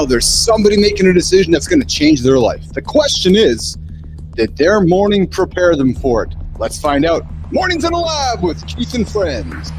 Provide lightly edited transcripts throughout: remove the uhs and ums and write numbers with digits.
now there's somebody making a decision that's going to change their life. The question is, did their morning prepare them for it? Let's find out. Mornings in the Lab with Keith and Friends.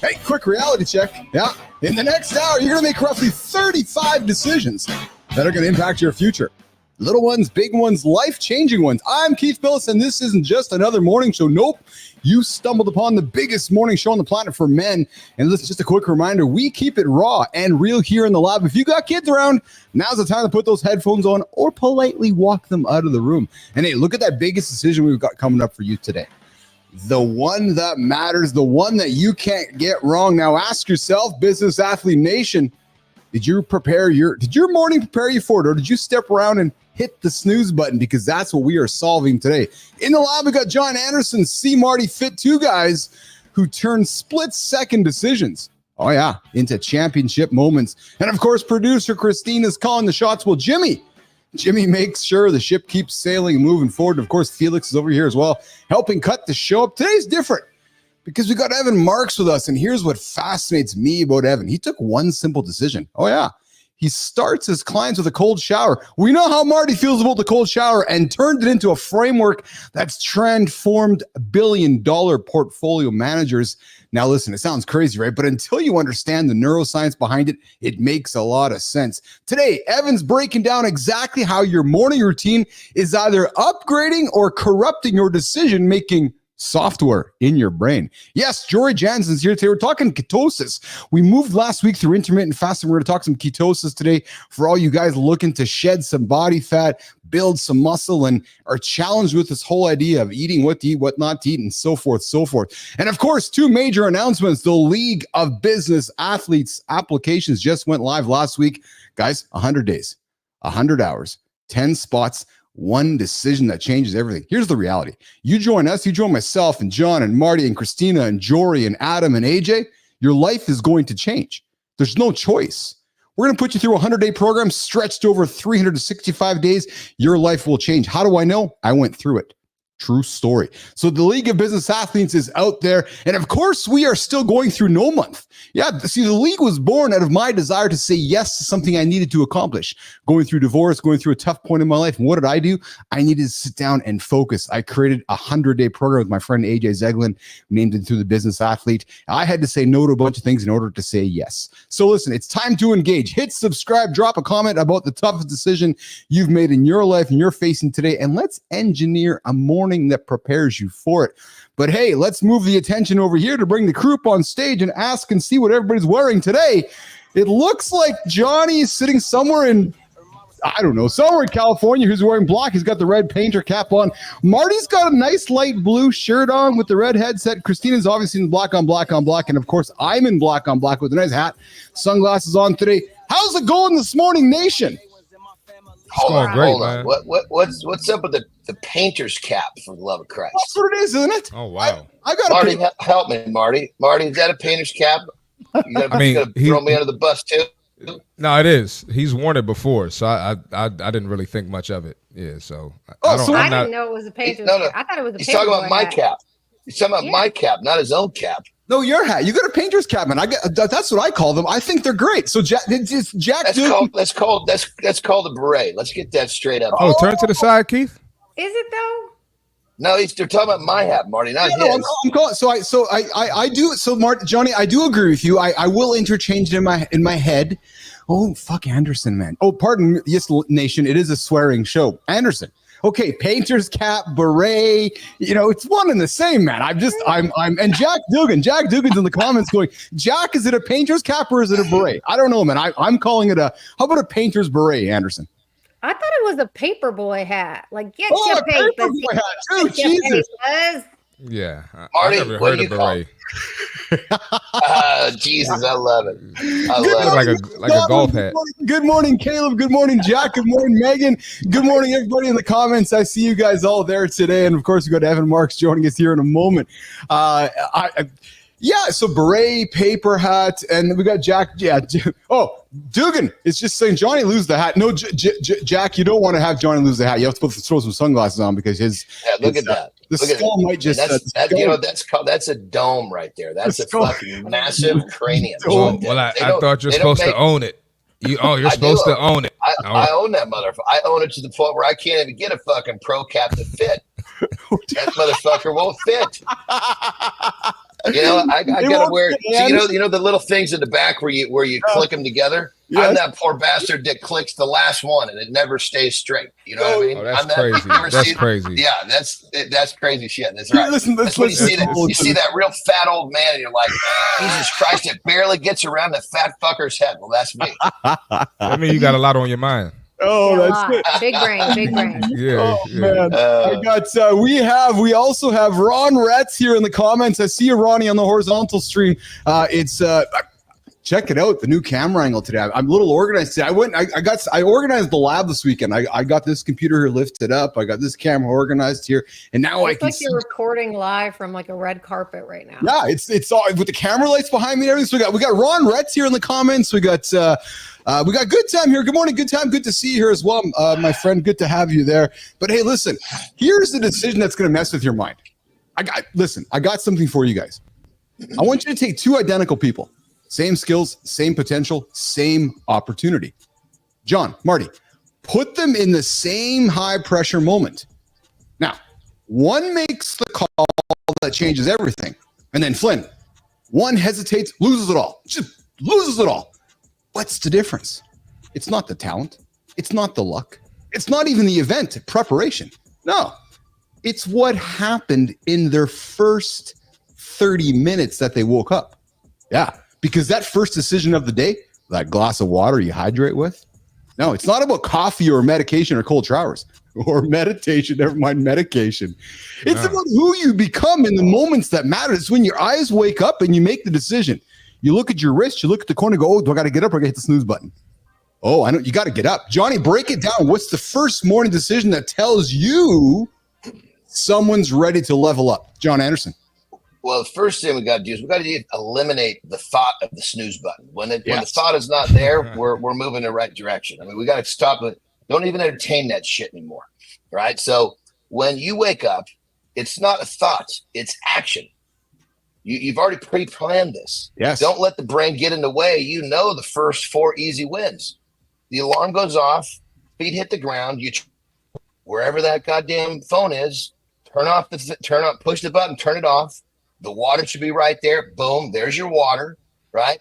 Hey, quick reality check. Yeah. In the next hour, you're going to make roughly 35 decisions that are going to impact your future. Little ones, big ones, life-changing ones. I'm Keith Bilous, and this isn't just another morning show. Nope. You stumbled upon the biggest morning show on the planet for men. And listen, just a quick reminder, we keep it raw and real here in the lab. If you got kids around, now's the time to put those headphones on or politely walk them out of the room. And hey, look at that biggest decision we've got coming up for you today. The one that matters, the one that you can't get wrong. Now ask yourself, Business Athlete Nation, did your morning prepare you for it, or did you step around and hit the snooze button? Because that's what we are solving today. In the lab, we got Jon Andersen, CMartyFit, two guys who turn split-second decisions, oh yeah, into championship moments. And of course, producer Kristina's calling the shots. Well, Jimmy makes sure the ship keeps sailing and moving forward. And of course, Felix is over here as well, helping cut the show up. Today's different because we got Evan Marks with us. And here's what fascinates me about Evan. He took one simple decision. Oh, yeah. He starts his clients with a cold shower. We know how Marty feels about the cold shower and turned it into a framework that's transformed billion-dollar portfolio managers. Now, listen, it sounds crazy, right? But until you understand the neuroscience behind it, it makes a lot of sense. Today, Evan's breaking down exactly how your morning routine is either upgrading or corrupting your decision-making software in your brain. Yes, Jory Jansen's here today. We're talking ketosis. We moved last week through intermittent fasting. We're going to talk some ketosis today for all you guys looking to shed some body fat, build some muscle, and are challenged with this whole idea of eating what to eat, what not to eat, and so forth, so forth. And of course, two major announcements. The League of Business Athletes applications just went live last week. Guys, 100 days, 100 hours, 10 spots, one decision that changes everything. Here's the reality. You join us, you join myself and Jon and Marty and Kristina and Jory and Adam and AJ, your life is going to change. There's no choice. We're going to put you through a 100-day program stretched over 365 days. Your life will change. How do I know? I went through it. True story. So the League of Business Athletes is out there. And of course, we are still going through no month. Yeah, see, the league was born out of my desire to say yes to something I needed to accomplish. Going through divorce, going through a tough point in my life. And what did I do? I needed to sit down and focus. I created a 100-day program with my friend AJ Zeglin, named it through the Business Athlete. I had to say no to a bunch of things in order to say yes. So listen, it's time to engage. Hit subscribe, drop a comment about the toughest decision you've made in your life and you're facing today. And let's engineer a morning that prepares you for it. But hey, let's move the attention over here to bring the crew up on stage and ask and see what everybody's wearing today. It looks like Johnny is sitting somewhere in, I don't know, somewhere in California who's wearing black. He's got the red painter cap on. Marty's got a nice light blue shirt on with the red headset. Kristina's obviously in black on black on black. And of course, I'm in black on black with a nice hat, sunglasses on today. How's it going this morning, Nation? Hold on, great, man. What's up with the painter's cap, for the love of Christ? That's what it is, isn't it? Oh, wow. I got Marty, help me, Marty. Marty, is that a painter's cap? You gotta throw me under the bus, too? No, it is. He's worn it before, so I didn't really think much of it. Yeah, so I didn't know it was a painter's cap. I thought it was a painter's cap. He's talking about my cap. He's talking about my cap, not his own cap. No, your hat. You got a painter's cap, man. That's what I call them. I think they're great. So Jack. That's called a beret. Let's get that straight up. Oh, turn to the side, Keith. Is it though? No, they're talking about my hat, Marty, not his. I do. So, Marty, Johnny, I do agree with you. I will interchange it in my head. Oh, fuck Andersen, man. Oh, pardon, yes, Nation. It is a swearing show. Andersen. Okay, painter's cap, beret, it's one and the same, man. And Jack Dugan's in the comments going, Jack, is it a painter's cap or is it a beret? I don't know, man. I'm calling it how about a painter's beret, Andersen? I thought it was a paperboy hat. Like, get your papers. Paperboy hat too. Jesus. Yeah. Marty, I never what heard do of you call beret. Jesus, I love it. I Look love like a golf hat. Good morning, Caleb. Good morning, Jack. Good morning, Megan. Good morning, everybody in the comments. I see you guys all there today. And of course, we got Evan Marks joining us here in a moment. So beret, paper hat, and we got Jack. Yeah. Oh, Dugan is just saying, Johnny, lose the hat. No, Jack, you don't want to have Johnny lose the hat. You have to throw some sunglasses on because his. Look at that. The skull might just. That's a dome right there. That's a fucking massive cranium. Well, I thought you're supposed to own it. You're supposed to own it. I own that motherfucker. I own it to the point where I can't even get a fucking pro cap to fit. That motherfucker won't fit. I gotta wear. So you know the little things in the back where you click them together. Yes. I'm that poor bastard that clicks the last one and it never stays straight. You know what I mean? Oh, that's crazy. That's crazy. Yeah, that's crazy shit. That's right. Listen, that's when you see that real fat old man and you're like, Jesus Christ, it barely gets around the fat fucker's head. Well, that's me. I mean, you got a lot on your mind. Oh, that's it. Big brain. Yeah. Man. We also have Ron Retz here in the comments. I see you, Ronnie, on the horizontal stream. Check it out, the new camera angle today. I'm a little organized today. I organized the lab this weekend. I got this computer here lifted up. I got this camera organized here, and now I can. It's like you're recording live from like a red carpet right now. Yeah, it's all with the camera lights behind me and everything. So we got Ron Retz here in the comments. We got Good Time here. Good morning, Good Time. Good to see you here as well, my friend. Good to have you there. But hey, listen, here's the decision that's going to mess with your mind. I got something for you guys. I want you to take two identical people. Same skills, same potential, same opportunity. John, Marty, put them in the same high pressure moment. Now, one makes the call that changes everything. And then Flynn, one hesitates, loses it all. Just loses it all. What's the difference? It's not the talent. It's not the luck. It's not even the event preparation. No, it's what happened in their first 30 minutes that they woke up. Yeah. Because that first decision of the day, that glass of water you hydrate with, no, it's not about coffee or medication or cold showers or meditation. Never mind medication. It's about who you become in the moments that matter. It's when your eyes wake up and you make the decision. You look at your wrist, you look at the corner, go, oh, do I got to get up or I got to hit the snooze button? Oh, I know. You got to get up. Johnny, break it down. What's the first morning decision that tells you someone's ready to level up? Jon Andersen. Well, the first thing we got to do is eliminate the thought of the snooze button. When the thought is not there, we're moving in the right direction. I mean, we got to stop it. Don't even entertain that shit anymore, right? So when you wake up, it's not a thought; it's action. You've already pre-planned this. Yes. Don't let the brain get in the way. You know the first 4 easy wins. The alarm goes off, feet hit the ground. You wherever that goddamn phone is, push the button, turn it off. The water should be right there. Boom, there's your water, right?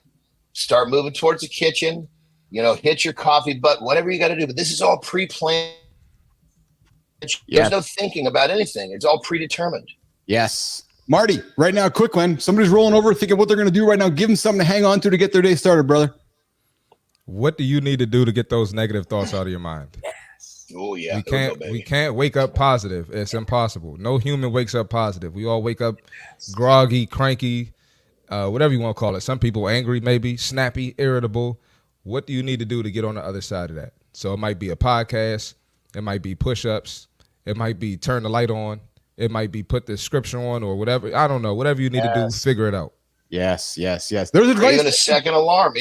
Start moving towards the kitchen, hit your coffee button, whatever you got to do. But this is all pre-planned. There's no thinking about anything. It's all predetermined. Yes. Marty, right now, quick one. Somebody's rolling over thinking what they're going to do right now. Give them something to hang on to get their day started, brother. What do you need to do to get those negative thoughts out of your mind? Oh yeah, we can't wake up positive. It's impossible. No human wakes up positive. We all wake up groggy, cranky, whatever you want to call it. Some people angry, maybe snappy, irritable. What do you need to do to get on the other side of that? So it might be a podcast. It might be push-ups. It might be turn the light on. It might be put the scripture on or whatever. I don't know. Whatever you need to do, figure it out. Yes. There's advice. Even a second alarm.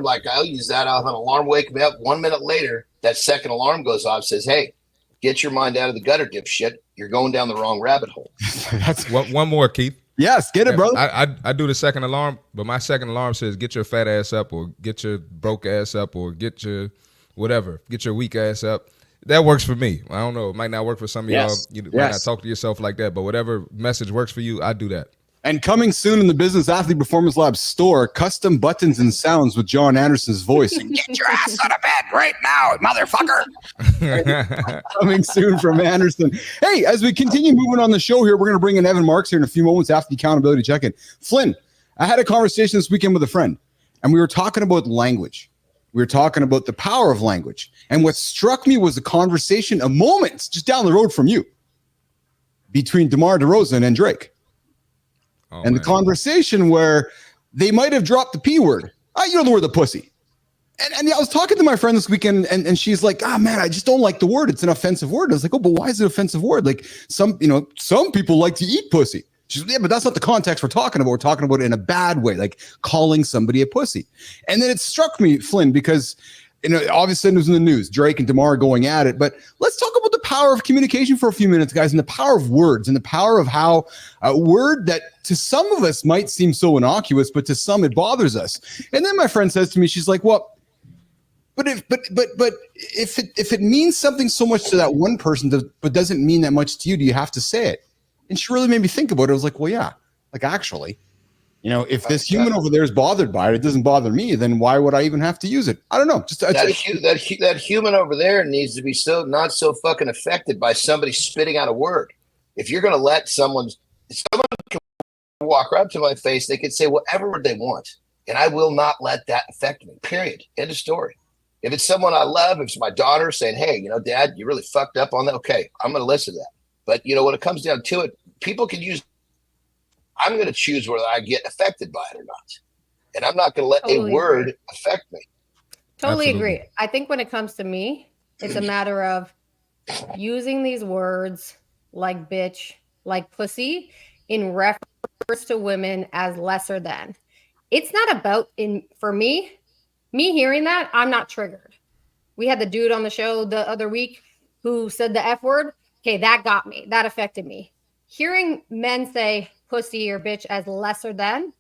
Like I'll use that. I'll have an alarm wake me up 1 minute later. That second alarm goes off, says, hey, get your mind out of the gutter, dipshit. You're going down the wrong rabbit hole. That's one more, Keith. Yes, get it, brother. I do the second alarm, but my second alarm says get your fat ass up or get your broke ass up or get your whatever, get your weak ass up. That works for me. I don't know. It might not work for some of y'all. You might not talk to yourself like that, but whatever message works for you, I do that. And coming soon in the Business Athlete Performance Lab store, custom buttons and sounds with Jon Andersen's voice. And get your ass out of bed right now, motherfucker. Coming soon from Andersen. Hey, as we continue moving on the show here, we're going to bring in Evan Marks here in a few moments after the accountability check-in. Flynn, I had a conversation this weekend with a friend, and we were talking about language. We were talking about the power of language. And what struck me was a conversation, a moment just down the road from you between DeMar DeRozan and Drake. And the conversation where they might have dropped the P word. You know the word, the pussy. And I was talking to my friend this weekend, and she's like, man, I just don't like the word. It's an offensive word. I was like, oh, but why is it an offensive word? Like some people like to eat pussy. She's like, yeah, but that's not the context we're talking about. We're talking about it in a bad way, like calling somebody a pussy. And then it struck me, Flynn, because obviously it was in the news, Drake and DeMar going at it. But let's talk about the power of communication for a few minutes, guys, and the power of words and the power of how a word that to some of us might seem so innocuous, but to some it bothers us. And then my friend says to me, she's like, well, but if it means something so much to that one person, but doesn't mean that much to you, do you have to say it? And she really made me think about it. I was like, well, yeah, like actually, if this human over there is bothered by it, it doesn't bother me, then why would I even have to use it? I don't know. Just that human over there needs to be not so fucking affected by somebody spitting out a word. If you're going to let someone can walk right up to my face, they can say whatever word they want, and I will not let that affect me. Period. End of story. If it's someone I love, if it's my daughter saying, hey, Dad, you really fucked up on that. Okay, I'm going to listen to that. But, when it comes down to it, people can use, I'm going to choose whether I get affected by it or not. And I'm not going to let a word affect me. Totally agree. I think when it comes to me, it's a matter of using these words like bitch, like pussy in reference to women as lesser than. It's not about, for me hearing that, I'm not triggered. We had the dude on the show the other week who said the F word. Okay, that got me. That affected me. Hearing men say pussy or bitch as lesser than,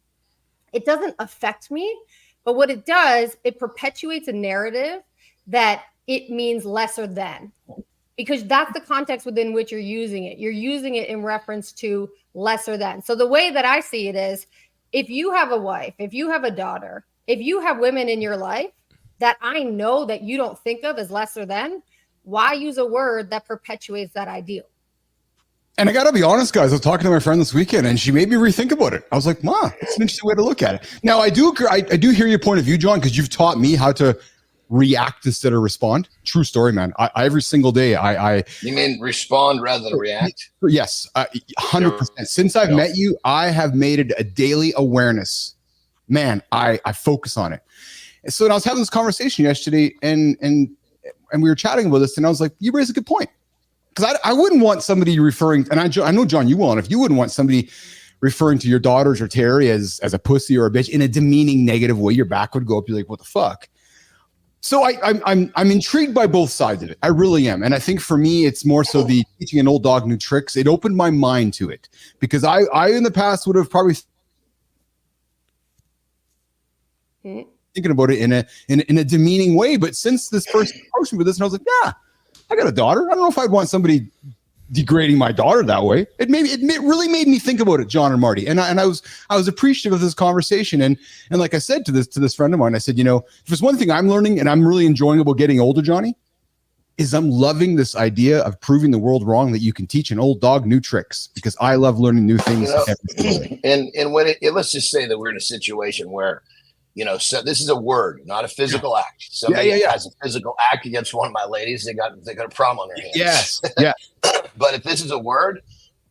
it doesn't affect me. But what it does, it perpetuates a narrative that it means lesser than. Because that's the context within which you're using it. You're using it in reference to lesser than. So the way that I see it is, if you have a wife, if you have a daughter, if you have women in your life that I know that you don't think of as lesser than, why use a word that perpetuates that ideal? And I got to be honest, guys, I was talking to my friend this weekend and she made me rethink about it. I was like, Ma, it's an interesting way to look at it. Now, I do hear your point of view, John, because you've taught me how to react instead of respond. True story, man. I every single day, You mean respond rather than react? Yes, 100%. Since I've met you, I have made it a daily awareness. Man, I focus on it. And so I was having this conversation yesterday and we were chatting about this, and I was like, you raise a good point. Because I wouldn't want somebody referring, and I know, John, you won't, if you wouldn't want somebody referring to your daughters or Terry as a pussy or a bitch in a demeaning, negative way, your back would go up. You're like, what the fuck? So I'm intrigued by both sides of it. I really am. And I think for me, it's more so the teaching an old dog new tricks. It opened my mind to it. Because I in the past would have probably thinking about it in a demeaning way, but since this person approached me with this, and I was like, yeah, I got a daughter. I don't know if I'd want somebody degrading my daughter that way. It really made me think about it, John and Marty, and I was appreciative of this conversation, and like I said to this friend of mine, I said, if there's one thing I'm learning and I'm really enjoying about getting older, Johnny, is I'm loving this idea of proving the world wrong, that you can teach an old dog new tricks, because I love learning new things. And when let's just say that we're in a situation where, so this is a word, not a physical act. Somebody has a physical act against one of my ladies, they got a problem on their hands. Yes. Yeah. But if this is a word,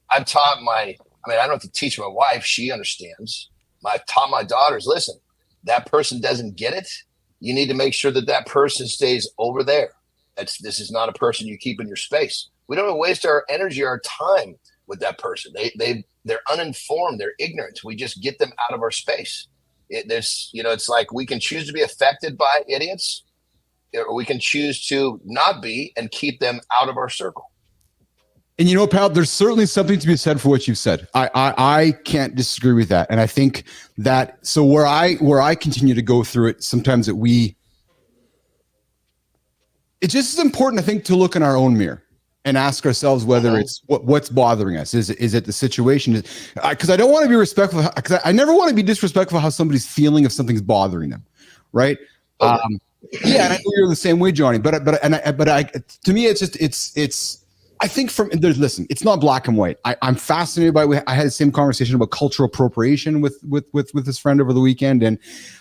I've taught I don't have to teach my wife. She understands. I've taught my daughters, listen, that person doesn't get it. You need to make sure that person stays over there. This is not a person you keep in your space. We don't waste our energy, our time with that person. They're uninformed. They're ignorant. We just get them out of our space. It's like we can choose to be affected by idiots, or we can choose to not be and keep them out of our circle. And pal, there's certainly something to be said for what you've said. I can't disagree with that. And I think that, so where I continue to go through it, sometimes it's just as important, I think, to look in our own mirror and ask ourselves whether it's what's bothering us. Is it the situation? Because I don't want to be respectful, because I never want to be disrespectful of how somebody's feeling if something's bothering them, right? Yeah, and I know you're the same way, Johnny. But to me, it's I think listen, it's not black and white. I'm fascinated by, I had the same conversation about cultural appropriation with this friend over the weekend. And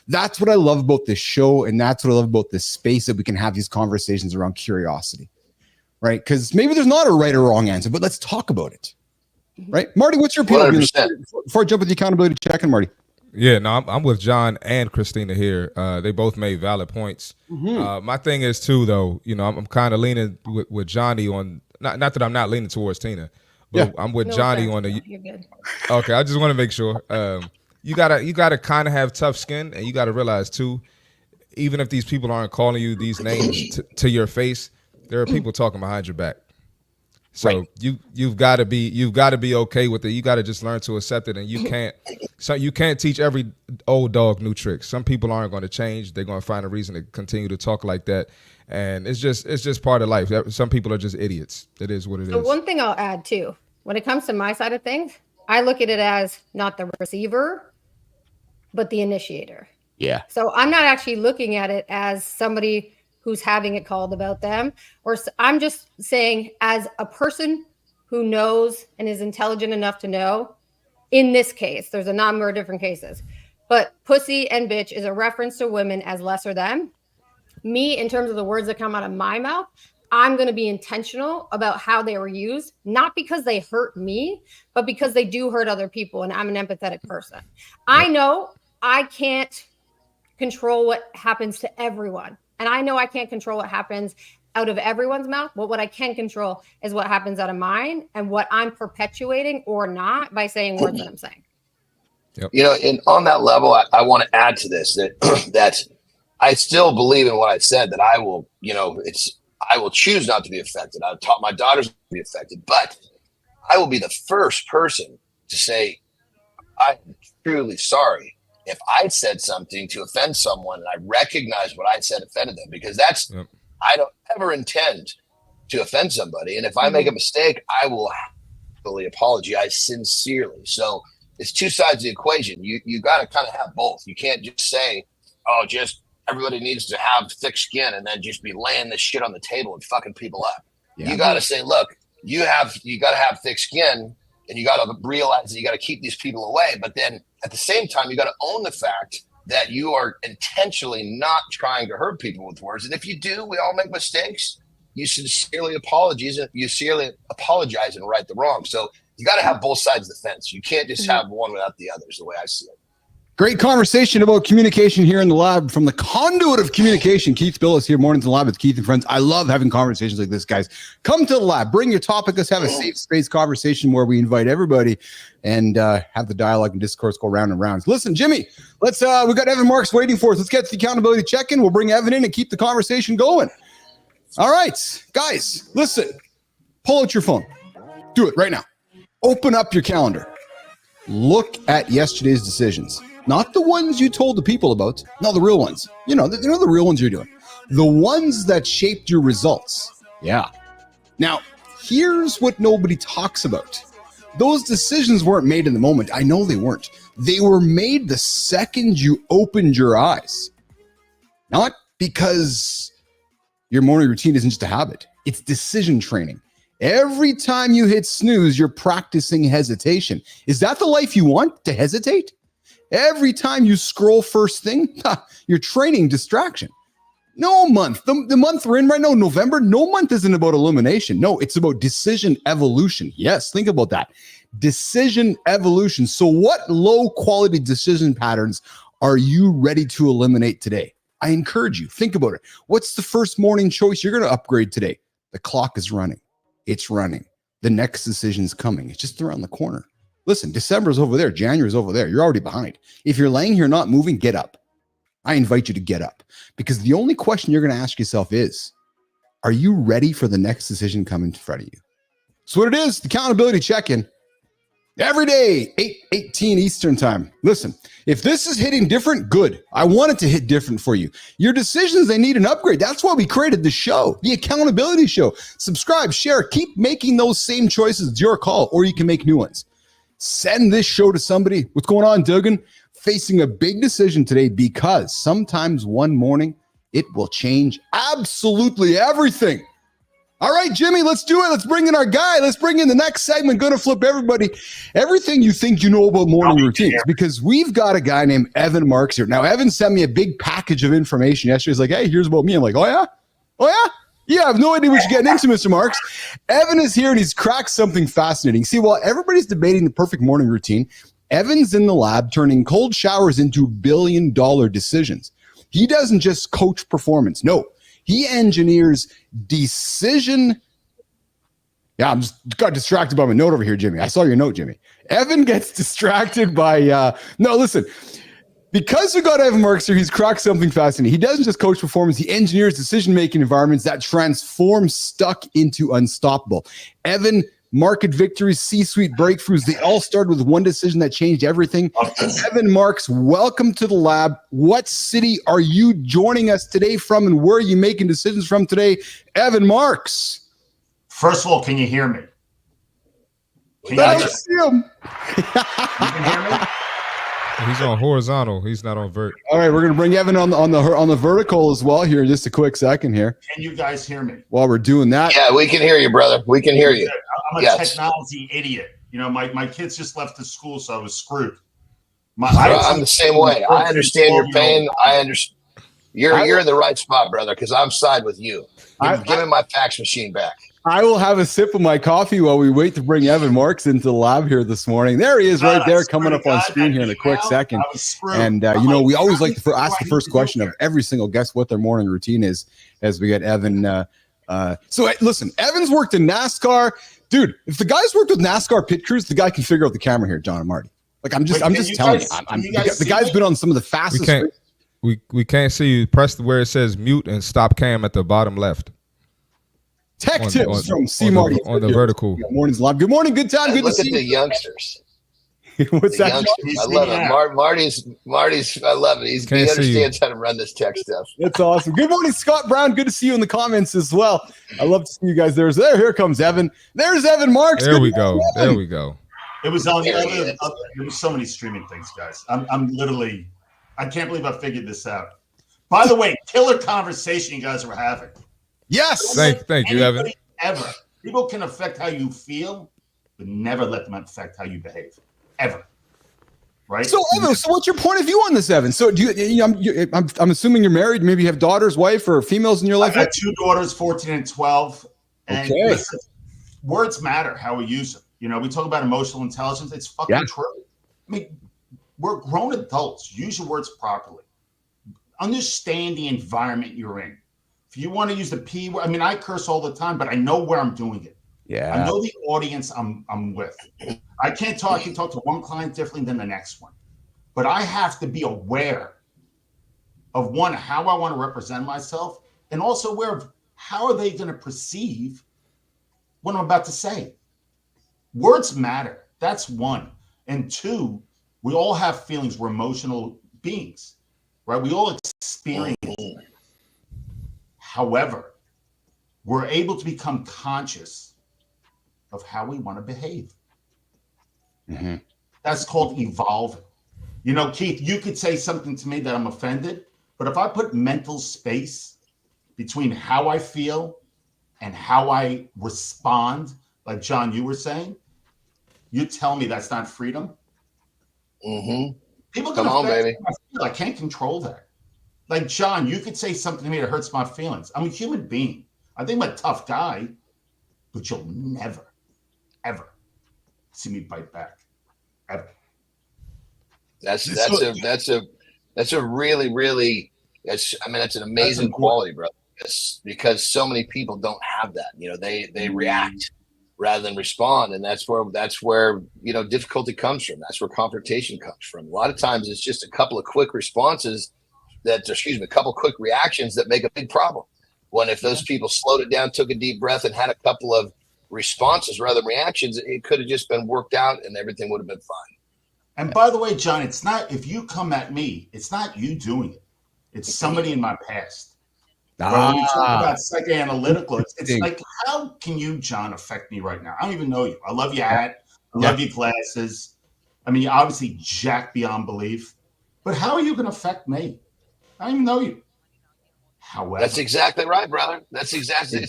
that's what I love about this show. And that's what I love about this space, that we can have these conversations around curiosity, right? Because maybe there's not a right or wrong answer, but let's talk about it. Right. Marty, what's your opinion? Before I jump with the accountability check-in, Marty. Yeah, no, I'm with Jon and Kristina here. They both made valid points. My thing is too, though, I'm kind of leaning with Johnny on, not that I'm not leaning towards Tina, but I'm with Johnny on the. You're good. Okay, I just want to make sure. You gotta kind of have tough skin, and you gotta realize too, even if these people aren't calling you these names to your face, there are people talking behind your back. So you've got to be okay with it. You got to just learn to accept it, and you can't teach every old dog new tricks. Some people aren't going to change. They're going to find a reason to continue to talk like that, and it's just part of life. Some people are just idiots. It is what it is. So one thing I'll add too, when it comes to my side of things, I look at it as not the receiver, but the initiator. Yeah. So I'm not actually looking at it as somebody who's having it called about them, or I'm just saying, as a person who knows and is intelligent enough to know, in this case, there's a number of different cases, but pussy and bitch is a reference to women as lesser than. Me, in terms of the words that come out of my mouth, I'm going to be intentional about how they were used, not because they hurt me, but because they do hurt other people, and I'm an empathetic person. I know I can't control what happens to everyone. And I know I can't control what happens out of everyone's mouth, but what I can control is what happens out of mine, and what I'm perpetuating or not by saying words that I'm saying. Yep. And on that level, I want to add to this that I still believe in what I said, that I will, I will choose not to be affected. I've taught my daughters to be affected, but I will be the first person to say, I'm truly sorry if I said something to offend someone, and I recognize what I said offended them, because I don't ever intend to offend somebody. And if I make a mistake, I will happily apologize sincerely. So it's two sides of the equation. You got to kind of have both. You can't just say, oh, just everybody needs to have thick skin, and then just be laying this shit on the table and fucking people up. Yeah. You got to say, look, you got to have thick skin, and you got to realize that you got to keep these people away. But then at the same time, you got to own the fact that you are intentionally not trying to hurt people with words. And if you do, we all make mistakes. You sincerely apologize and right the wrong. So you got to have both sides of the fence. You can't just have one without the other, is the way I see it. Great conversation about communication here in the lab from the conduit of communication. Keith Bilous here, Mornings in the Lab with Keith and Friends. I love having conversations like this, guys. Come to the lab, bring your topic. Let's have a safe space conversation where we invite everybody and have the dialogue and discourse go round and round. Listen, Jimmy, we got Evan Marks waiting for us. Let's get to the accountability check-in. We'll bring Evan in and keep the conversation going. All right, guys, listen, pull out your phone. Do it right now. Open up your calendar. Look at yesterday's decisions. Not the ones you told the people about. No, the real ones. The real ones you're doing. The ones that shaped your results. Yeah. Now, here's what nobody talks about. Those decisions weren't made in the moment. I know they weren't. They were made the second you opened your eyes. Not because your morning routine isn't just a habit. It's decision training. Every time you hit snooze, you're practicing hesitation. Is that the life you want, to hesitate? Every time you scroll first thing, you're training distraction. No month, the month we're in right now, November, no month isn't about elimination. No, it's about decision evolution. Yes, think about that. Decision evolution. So what low quality decision patterns are you ready to eliminate today? I encourage you, think about it. What's the first morning choice you're going to upgrade today? The clock is running. It's running. The next decision is coming. It's just around the corner. Listen, December's over there. January's over there. You're already behind. If you're laying here not moving, get up. I invite you to get up, because the only question you're going to ask yourself is, are you ready for the next decision coming in front of you? So what it is, the accountability check-in. Every day, 8:18 Eastern time. Listen, if this is hitting different, good. I want it to hit different for you. Your decisions, they need an upgrade. That's why we created the show, the accountability show. Subscribe, share, keep making those same choices. It's your call, or you can make new ones. Send this show to somebody. What's going on, Duggan? Facing a big decision today, because sometimes one morning it will change absolutely everything. All right, Jimmy, let's do it. Let's bring in our guy. Let's bring in the next segment. Going to flip everybody, everything you think you know about morning routines, because we've got a guy named Evan Marks here. Now, Evan sent me a big package of information yesterday. He's like, hey, here's about me. I'm like, oh, yeah? Oh, yeah? Yeah, I have no idea what you're getting into, Mr. Marks. Evan is here, and he's cracked something fascinating. See, while everybody's debating the perfect morning routine, Evan's in the lab turning cold showers into billion-dollar decisions. He doesn't just coach performance. No. He engineers decision. Yeah, I'm just got distracted by my note over here, Jimmy. I saw your note, Jimmy. Evan gets distracted by, no, listen. Because we got Evan Marks here, he's cracked something fascinating. He doesn't just coach performance. He engineers decision-making environments that transform stuck into unstoppable. Evan, market victories, C-suite breakthroughs, they all started with one decision that changed everything. Evan Marks, welcome to the lab. What city are you joining us today from, and where are you making decisions from today? Evan Marks. First of all, can you hear me? Can you can hear me? He's on horizontal. He's not on vert. All right, we're going to bring Evan on the vertical as well here in just a quick second here. Can you guys hear me? While we're doing that. Yeah, we can hear you, brother. We can hear you. I'm a technology idiot. You know, my kids just left the school, so I was screwed. I'm the same way. I understand your pain. I understand. You're in the right spot, brother, because I'm side with you. Give me my fax machine back. I will have a sip of my coffee while we wait to bring Evan Marks into the lab here this morning. There he is right there coming up on screen here in a quick second. And, we always like to ask the first question of every single guest what their morning routine is as we get Evan. So listen, Evan's worked in NASCAR. Dude, if the guy's worked with NASCAR pit crews, the guy can figure out the camera here, Jon and Marty. Like, I'm just telling you. The guy's been on some of the fastest. We can't see you. Press where it says mute and stop cam at the bottom left. Tech tips from CMartyFit on the vertical. Good morning's live. Good morning. Good time. Good to see you. Look at the youngsters. What's that? I love it. Marty's. I love it. He understands how to run this tech stuff. That's awesome. Good morning, Scott Brown. Good to see you in the comments as well. I love to see you guys there. So here comes Evan. There's Evan Marks. There we go. There we go. It was on the other. There was so many streaming things, guys. I'm literally. I can't believe I figured this out. By the way, killer conversation you guys were having. Yes. Thank you, Evan. Ever. People can affect how you feel, but never let them affect how you behave. Ever. Right? So, Evan, what's your point of view on this, Evan? So, I'm assuming you're married. Maybe you have daughters, wife, or females in your life? I got 2 daughters, 14 and 12. And listen, words matter, how we use them. You know, we talk about emotional intelligence. It's fucking true. I mean, we're grown adults. Use your words properly. Understand the environment you're in. If you want to use the P word, I mean, I curse all the time, but I know where I'm doing it. Yeah. I know the audience I'm with. I can talk to one client differently than the next one. But I have to be aware of one, how I want to represent myself, and also aware of how are they going to perceive what I'm about to say. Words matter. That's one. And two, we all have feelings. We're emotional beings, right? We all experience. However, we're able to become conscious of how we want to behave. Mm-hmm. That's called evolving. You know, Keith, you could say something to me that I'm offended, but if I put mental space between how I feel and how I respond, like Jon, you were saying, you tell me that's not freedom. Mm-hmm. People come on, baby. I can't control that. Like, Jon, you could say something to me that hurts my feelings. I'm a human being. I think I'm a tough guy, but you'll never, ever see me bite back. Ever. That's a really, really, that's an amazing quality, brother. Because so many people don't have that. You know, they react rather than respond. And that's where, you know, difficulty comes from. That's where confrontation comes from. A lot of times it's just a couple of quick responses a couple quick reactions that make a big problem. When if those people slowed it down, took a deep breath, and had a couple of responses rather than reactions, it could have just been worked out and everything would have been fine. And by the way, Jon, it's not, if you come at me, it's not you doing it. It's somebody in my past. When we talk about psychoanalytical, it's like, how can you, Jon, affect me right now? I don't even know you. I love your hat. I love your glasses. I mean, you're obviously jacked beyond belief. But how are you going to affect me? I don't even know you. However, That's exactly right, brother. It's exactly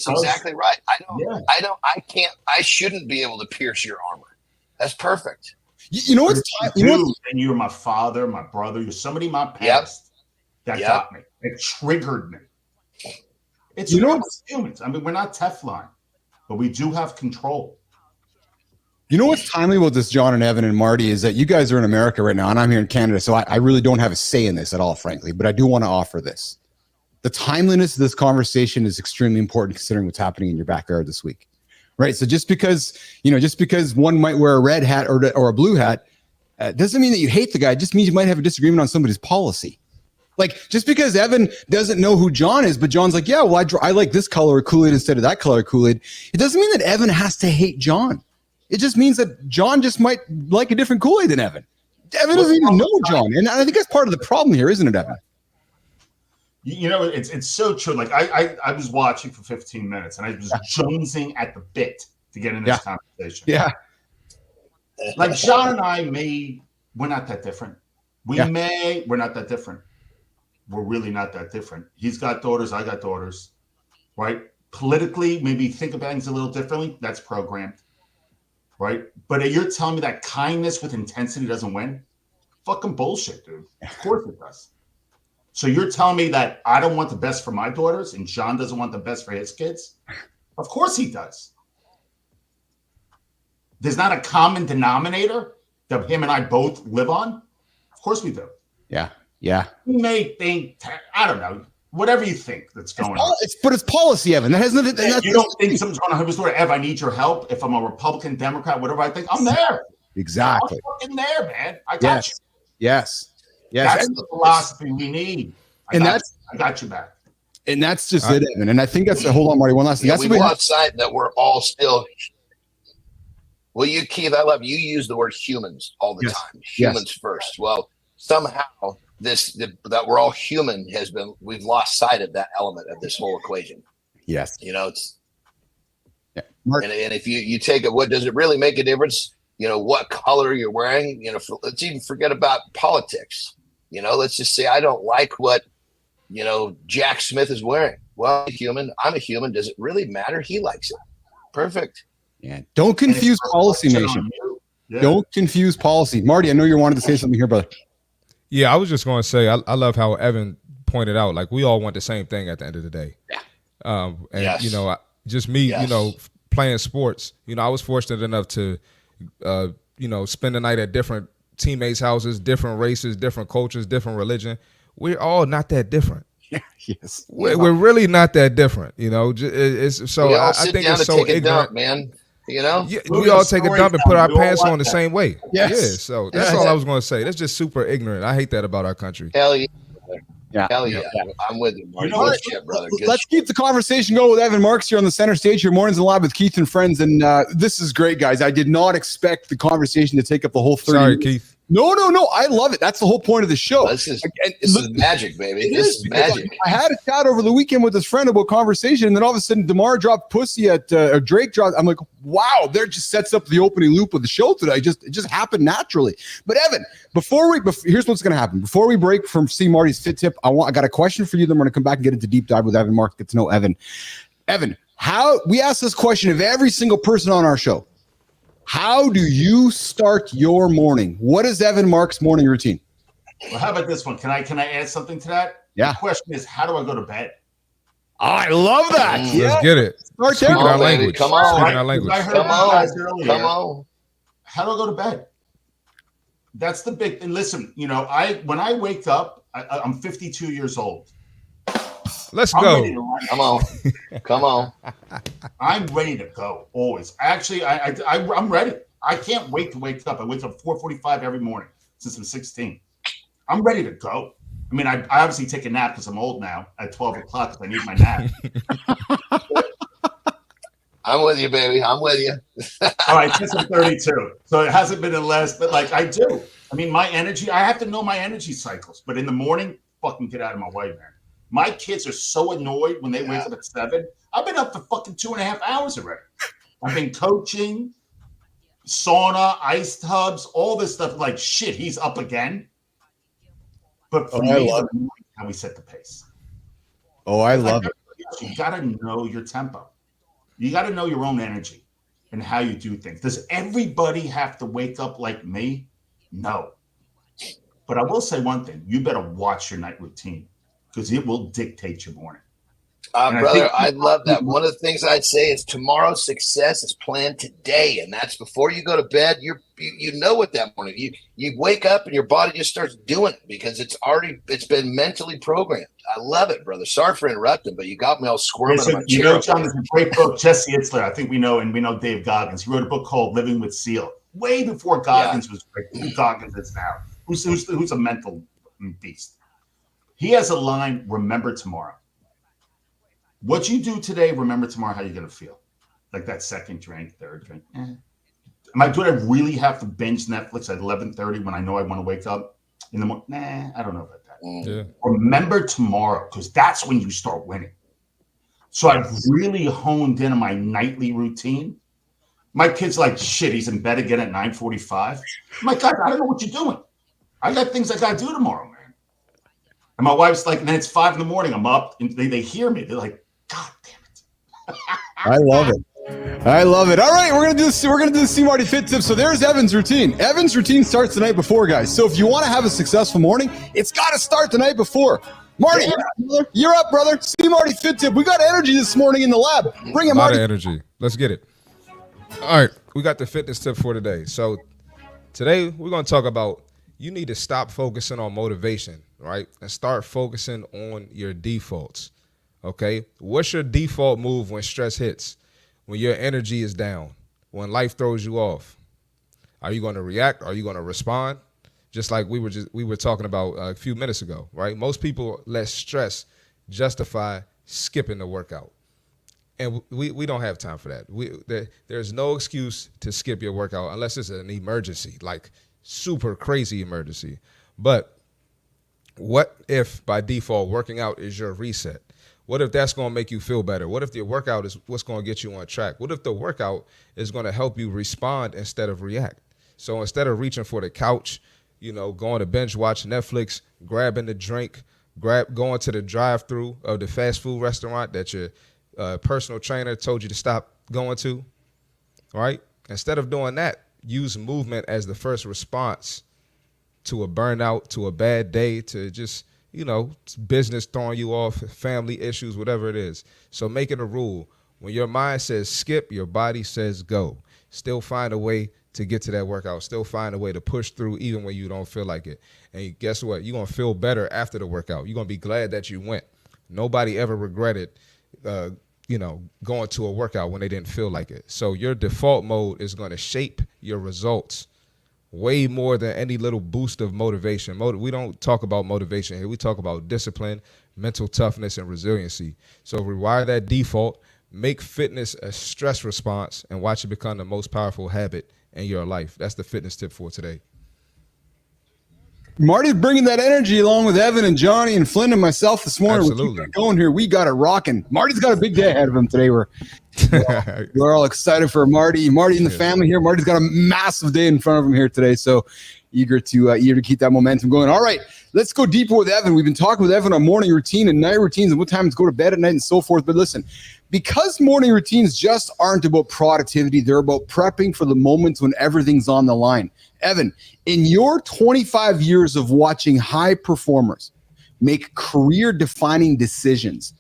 right. I shouldn't be able to pierce your armor. That's perfect. You know what's and you're my father, my brother, you're somebody in my past that got me. It triggered me. It's humans. I mean, we're not Teflon, but we do have control. You know what's timely about this, Jon and Evan and Marty, is that you guys are in America right now, and I'm here in Canada, so I really don't have a say in this at all, frankly, but I do want to offer this. The timeliness of this conversation is extremely important considering what's happening in your backyard this week, right? So just because one might wear a red hat or a blue hat, doesn't mean that you hate the guy. It just means you might have a disagreement on somebody's policy. Like, just because Evan doesn't know who Jon is, but Jon's like, yeah, well, I like this color of Kool-Aid instead of that color of Kool-Aid. It doesn't mean that Evan has to hate Jon. It just means that Jon just might like a different Kool-Aid than Evan. Evan doesn't even know Jon. And I think that's part of the problem here, isn't it, Evan? You know, it's so true. Like I was watching for 15 minutes and I was jonesing at the bit to get in this conversation. Yeah. Like Jon and I we're not that different. We're not that different. We're really not that different. He's got daughters, I got daughters, right? Politically, maybe think about things a little differently. That's programmed, right? But you're telling me that kindness with intensity doesn't win? Fucking bullshit, dude. Of course it does. So you're telling me that I don't want the best for my daughters and Jon doesn't want the best for his kids? Of course he does. There's not a common denominator that him and I both live on? Of course we do. Yeah. Yeah. You may think, I don't know, whatever you think that's going on. But it's policy, Evan. That has nothing. You don't think someone's going to have a story, Ev, I need your help. If I'm a Republican, Democrat, whatever I think, I'm there. Exactly. I'm fucking there, man. I got you. Yes. That's the philosophy we need. I got you back. And that's just it, Evan. And I think that's hold on, Marty. One last thing. We lost sight that we're all still. Well, Keith, I love you. Use the word humans all the time. Humans first. Well, somehow that we're all human we've lost sight of that element of this whole equation. Yes. You know, it's and if you take it, what does it really make a difference? You know, what color you're wearing, you know, let's even forget about politics. You know, let's just say I don't like what, you know, Jack Smith is wearing. Well, I'm a human. Does it really matter? He likes it. Perfect. Yeah. Don't confuse policy, nation. Yeah. Don't confuse policy. Marty, I know you wanted to say something here, brother. Yeah, I was just going to say, I love how Evan pointed out, like, we all want the same thing at the end of the day. Yeah. You know, just me, you know, playing sports, you know, I was fortunate enough to, you know, spend the night at different teammates' houses, different races, different cultures, different religion. We're all not that different. Yes. We're really not that different, you know. It's so I think it's so ignorant, dump, man. You know, we all take a dump and put our pants on the same way. Yes. Yeah, so that's all I was going to say. That's just super ignorant. I hate that about our country. Hell yeah. Yeah. Hell yeah. I'm with you, Marty. Good shit, brother. Let's keep the conversation going with Evan Marks here on the center stage. Your mornings in live with Keith and friends. And this is great, guys. I did not expect the conversation to take up the whole 30 Sorry, minutes. Keith. No. I love it. That's the whole point of the show. This is magic, baby. This is magic. I had a chat over the weekend with this friend about conversation, and then all of a sudden, DeMar dropped pussy at Drake dropped. I'm like, wow, there just sets up the opening loop of the show today. It just happened naturally. But Evan, here's what's going to happen. Before we break from C Marty's fit tip, I got a question for you. Then we're going to come back and get into deep dive with Evan Marks. Get to know Evan. Evan, how we ask this question of every single person on our show. How do you start your morning? What is Evan Marks' morning routine? Well, how about this one? Can I add something to that? Yeah. The question is, how do I go to bed? I love that. Let's get it. Speaking our language. Come on. Speaking our language. I heard Come on. Earlier, Come on. How do I go to bed? That's the big. And listen, you know, when I wake up, I'm 52 years old. Let's go. Come on. I'm ready to go always. Actually, I'm ready. I can't wait to wake up. I wake up 4:45 every morning since I'm 16. I'm ready to go. I mean, I obviously take a nap because I'm old now at 12 o'clock because I need my nap. I'm with you, baby. I'm with you. All right, since I'm 32. So it hasn't been but like I do. I mean, my energy, I have to know my energy cycles. But in the morning, fucking get out of my way, man. My kids are so annoyed when they wake up at 7. I've been up for fucking 2.5 hours already. I've been coaching, sauna, ice tubs, all this stuff. Like, shit, he's up again. But for me, how we set the pace. Oh, I love it. You got to know your tempo. You got to know your own energy and how you do things. Does everybody have to wake up like me? No. But I will say one thing. You better watch your night routine because it will dictate your morning. Brother, I love that. One of the things I'd say is tomorrow's success is planned today, and that's before you go to bed. You know what that morning you wake up and your body just starts doing it because it's been mentally programmed. I love it, brother. Sorry for interrupting, but you got me all squirming in my chair. You know, John, there's a great book, Jesse Itzler. I think we know, and we know Dave Goggins. He wrote a book called Living with Seal, way before Goggins was great. Who Goggins is now? Who's a mental beast? He has a line: "Remember tomorrow." What you do today, remember tomorrow how you're going to feel. Like that second drink, third drink. Do I really have to binge Netflix at 11:30 when I know I want to wake up in the morning? Nah, I don't know about that. Yeah. Remember tomorrow, because that's when you start winning. So I've really honed in on my nightly routine. My kid's like, shit, he's in bed again at 9:45. I'm like, God, I don't know what you're doing. I got things I got to do tomorrow, man. And my wife's like, and then it's 5 a.m. I'm up, and they hear me. They're like, God damn it. I love it. I love it. All right, we're gonna do the CMartyFit tip. So there's Evan's routine. Evan's routine starts the night before, guys. So if you want to have a successful morning, it's got to start the night before. Marty, you're up, brother. CMartyFit tip. We got energy this morning in the lab. Bring it, Marty. A lot of energy. Let's get it. All right, we got the fitness tip for today. So today we're gonna talk about you need to stop focusing on motivation, right, and start focusing on your defaults. Okay, what's your default move when stress hits, when your energy is down, when life throws you off? Are you going to react? Are you going to respond? Just like we were talking about a few minutes ago, right? Most people let stress justify skipping the workout, and we don't have time for that. There's no excuse to skip your workout unless it's an emergency, like super crazy emergency. But what if by default working out is your reset? What if that's going to make you feel better? What if the workout is what's going to get you on track? What if the workout is going to help you respond instead of react? So instead of reaching for the couch, going to binge watch Netflix, grabbing the drink, going to the drive-through of the fast food restaurant that your personal trainer told you to stop going to, right? Instead of doing that, use movement as the first response to a burnout, to a bad day, to just business throwing you off, family issues, whatever it is. So make it a rule. When your mind says skip, your body says go. Still find a way to get to that workout. Still find a way to push through even when you don't feel like it. And guess what? You're going to feel better after the workout. You're going to be glad that you went. Nobody ever regretted, going to a workout when they didn't feel like it. So your default mode is going to shape your results way more than any little boost of motivation. We don't talk about motivation here. We talk about discipline, mental toughness, and resiliency. So rewire that default, make fitness a stress response, and watch it become the most powerful habit in your life. That's the fitness tip for today. Marty's bringing that energy along with Evan and Johnny and Flynn and myself this morning. Absolutely. We're keeping it going here. We got it rocking. Marty's got a big day ahead of him today. We're all excited for Marty and the family here. Marty's got a massive day in front of him here today. So eager to keep that momentum going. All right, let's go deeper with Evan. We've been talking with Evan on morning routine and night routines and what time to go to bed at night and so forth. But listen, because morning routines just aren't about productivity, they're about prepping for the moments when everything's on the line. Evan, in your 25 years of watching high performers make career-defining decisions,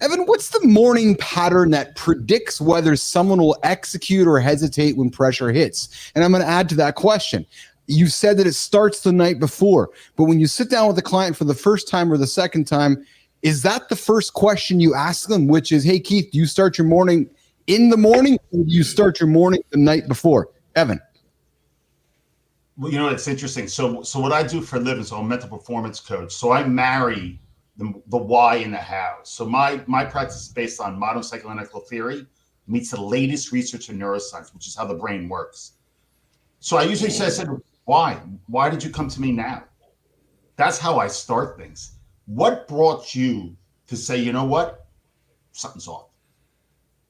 Evan, what's the morning pattern that predicts whether someone will execute or hesitate when pressure hits? And I'm going to add to that question. You said that it starts the night before, but when you sit down with the client for the first time or the second time, is that the first question you ask them, which is, hey, Keith, do you start your morning in the morning or do you start your morning the night before? Evan. Well, it's interesting. So what I do for a living, so I'm a mental performance coach. So I marry the why and the how. So my practice is based on modern psychoanalytical theory, meets the latest research in neuroscience, which is how the brain works. So I usually say, I said, why? Why did you come to me now? That's how I start things. What brought you to say, you know what? Something's off.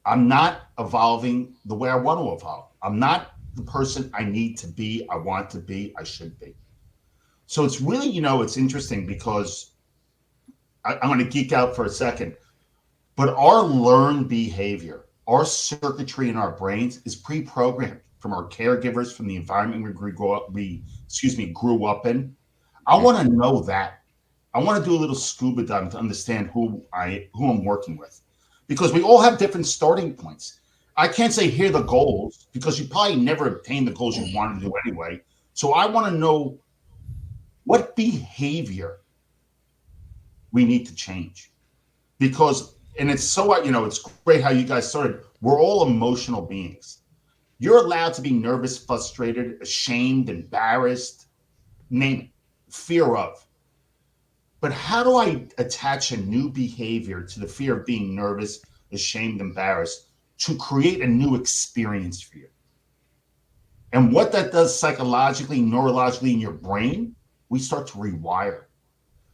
I'm not evolving the way I want to evolve. I'm not the person I need to be, I want to be, I should be. So it's really, it's interesting because I'm going to geek out for a second, but our learned behavior, our circuitry in our brains is pre-programmed from our caregivers, from the environment we grew up in. I want to know that. I want to do a little scuba diving to understand who I'm working with, because we all have different starting points. I can't say here are the goals, because you probably never obtain the goals you wanted to do anyway. So I want to know what behavior we need to change, because, and it's so, it's great how you guys started. We're all emotional beings. You're allowed to be nervous, frustrated, ashamed, embarrassed, name it, fear of. But how do I attach a new behavior to the fear of being nervous, ashamed, embarrassed, to create a new experience for you? And what that does psychologically, neurologically in your brain, we start to rewire.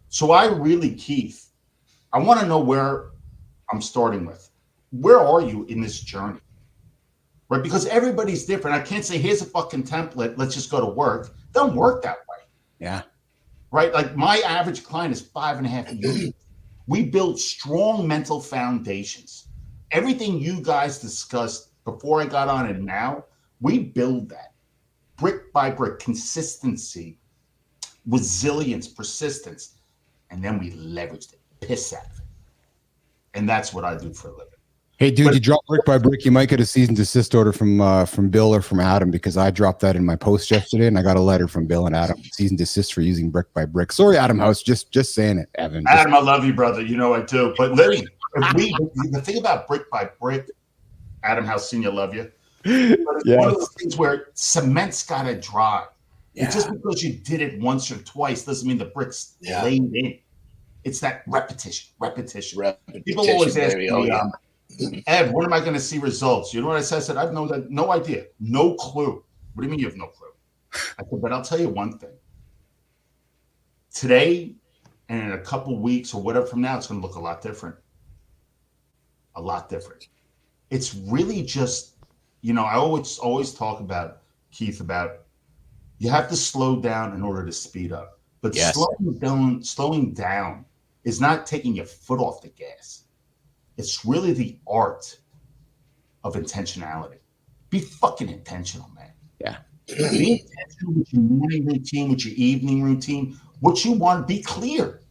So I really, Keith, I want to know where I'm starting with. Where are you in this journey? Right? Because everybody's different. I can't say, here's a fucking template, let's just go to work. It doesn't work that way. Yeah. Right? Like my average client is 5.5 years. We build strong mental foundations. Everything you guys discussed before I got on and now, we build that brick by brick, consistency, resilience, persistence, and then we leverage it, piss out of it. And that's what I do for a living. Hey, dude, you drop brick by brick, you might get a cease and desist order from Bill or from Adam, because I dropped that in my post yesterday, and I got a letter from Bill and Adam, cease and desist for using brick by brick. Sorry, Adam House, just saying it, Evan. Adam, I love you, brother. You know I do. But literally, the thing about brick by brick, Adam House Senior, love you. But it's one of those things where cement's got to dry. Yeah. Just because you did it once or twice doesn't mean the brick's laid in. It's that repetition. People always ask me, Ed, when am I going to see results? You know what I said? I said, I have no idea, no clue. What do you mean you have no clue? I said, but I'll tell you one thing. Today and in a couple weeks or whatever from now, it's going to look a lot different. A lot different. It's really just, I always talk about, Keith, about you have to slow down in order to speed up. But slowing down is not taking your foot off the gas. It's really the art of intentionality. Be fucking intentional, man. Yeah. Be intentional with your morning routine, with your evening routine, what you want. Be clear.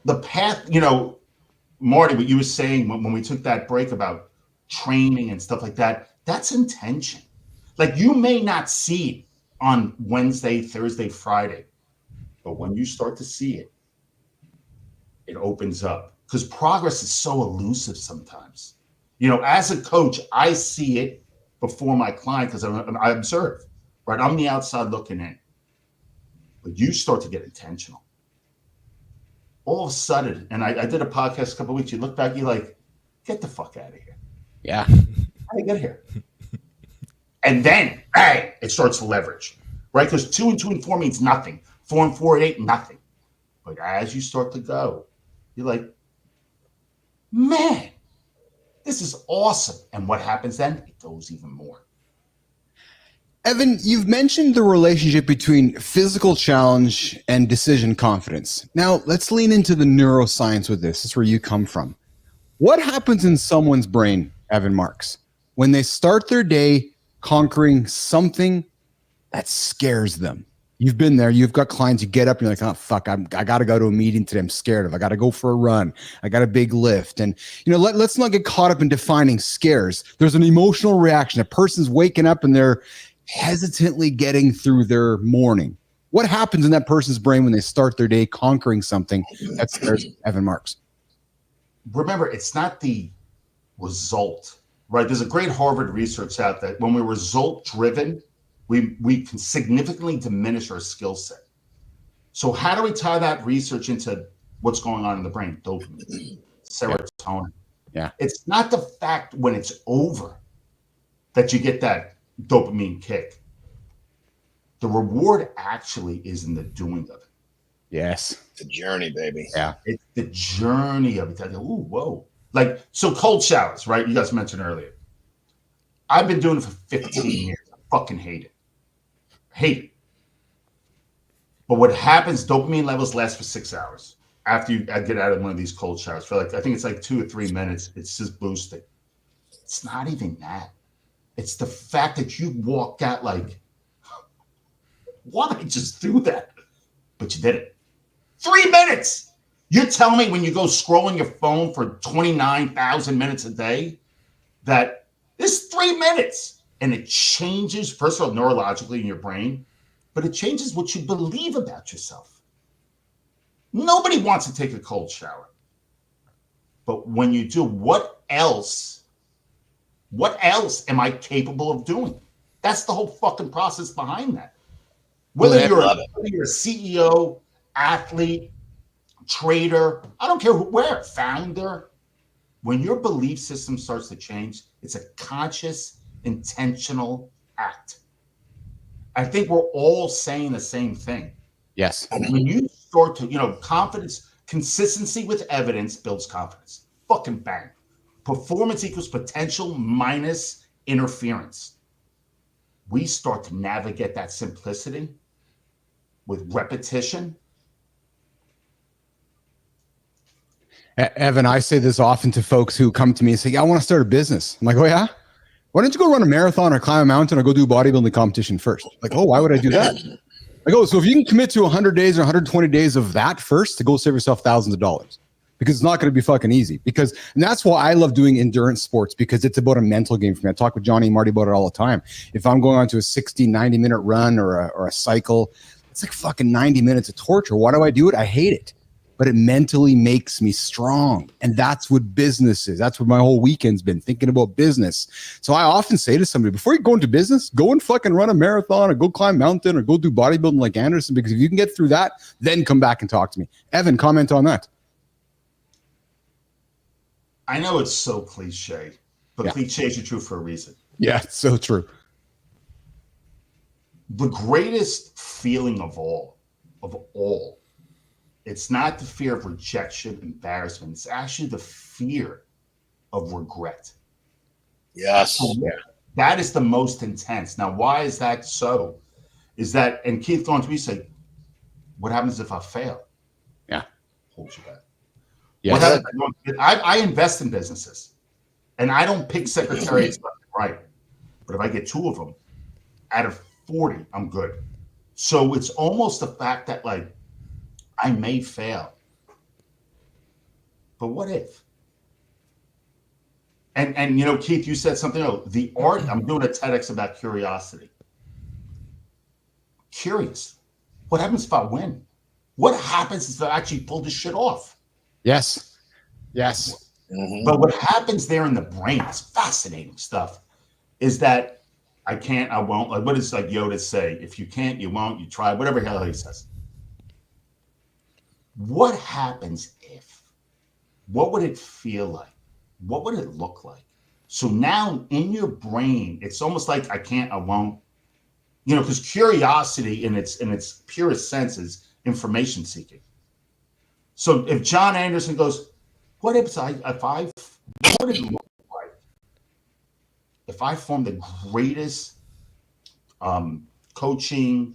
The path, Marty, what you were saying when we took that break about training and stuff like that, that's intention. Like, you may not see it on Wednesday, Thursday, Friday, but when you start to see it, it opens up. Because progress is so elusive sometimes. As a coach, I see it before my client because I observe, right? I'm the outside looking in. But you start to get intentional. All of a sudden, and I did a podcast a couple of weeks, you look back, you're like, get the fuck out of here. Yeah. How do you get here? And then, bang, it starts to leverage, right? Because 2 and 2 and 4 means nothing. 4 and 4 and 8, nothing. But as you start to go, you're like, man, this is awesome. And what happens then? It goes even more. Evan, you've mentioned the relationship between physical challenge and decision confidence. Now, let's lean into the neuroscience with this. This is where you come from. What happens in someone's brain, Evan Marks, when they start their day conquering something that scares them? You've been there. You've got clients. You get up and you're like, oh, fuck, I got to go to a meeting today. I'm scared of. I got to go for a run. I got a big lift. And, let's not get caught up in defining scares. There's an emotional reaction. A person's waking up and they're hesitantly getting through their morning. What happens in that person's brain when they start their day conquering something that scares Evan Marks? Remember, it's not the result, right? There's a great Harvard research out that when we're result driven, we can significantly diminish our skill set. So how do we tie that research into what's going on in the brain? Dopamine, serotonin. Yeah. It's not the fact when it's over that you get that dopamine kick. The reward actually is in the doing of it. Yes. The journey, baby. Yeah. It's the journey of it. Ooh, whoa. Like, so cold showers, right? You guys mentioned earlier. I've been doing it for 15 years. I fucking hate it. Hate it. But what happens, dopamine levels last for 6 hours. after you get out of one of these cold showers for I think it's 2 or 3 minutes. It's just boosting. It's not even that. It's the fact that you walk out why did I just do that? But you did it. 3 minutes. You're telling me when you go scrolling your phone for 29,000 minutes a day that it's 3 minutes and it changes, first of all, neurologically in your brain, but it changes what you believe about yourself. Nobody wants to take a cold shower. But when you do, what else am I capable of doing? That's the whole fucking process behind that. Whether you're a CEO, athlete, trader, I don't care where, founder, when your belief system starts to change, it's a conscious, intentional act. I think we're all saying the same thing. Yes. When you start to, confidence, consistency with evidence builds confidence. Fucking bang. Performance equals potential minus interference. We start to navigate that simplicity with repetition. Evan, I say this often to folks who come to me and say, I want to start a business. I'm like, oh yeah? Why don't you go run a marathon or climb a mountain or go do a bodybuilding competition first? Like, oh, why would I do that? I go, so if you can commit to 100 days or 120 days of that first to go save yourself thousands of dollars, because it's not going to be fucking easy. And that's why I love doing endurance sports, because it's about a mental game for me. I talk with Johnny and Marty about it all the time. If I'm going on to a 60, 90-minute run or a cycle, it's like fucking 90 minutes of torture. Why do I do it? I hate it. But it mentally makes me strong. And that's what business is. That's what my whole weekend's been, thinking about business. So I often say to somebody, before you go into business, go and fucking run a marathon or go climb a mountain or go do bodybuilding like Andersen, because if you can get through that, then come back and talk to me. Evan, comment on that. I know it's so cliche, but cliches are true for a reason. Yeah, it's so true. The greatest feeling of all, it's not the fear of rejection, embarrassment. It's actually the fear of regret. Yes. So that is the most intense. Now, why is that so? And Keith going to me say, what happens if I fail? Yeah. Hold you back. Yes. I invest in businesses, and I don't pick secretaries left and right. But if I get 2 of them out of 40, I'm good. So it's almost the fact that I may fail, but what if? And Keith, you said something else. The art. I'm doing a TEDx about curiosity. Curious. What happens if I win? What happens if I actually pull this shit off? Yes. Yes. Mm-hmm. But what happens there in the brain is fascinating stuff. Is that I can't, I won't. What does Yoda say? If you can't, you won't. You try. Whatever the hell he says. What happens if? What would it feel like? What would it look like? So now in your brain, it's almost like I can't, I won't. Because curiosity in its purest sense is information seeking. So if Jon Andersen goes, what would it look like if I formed the greatest coaching,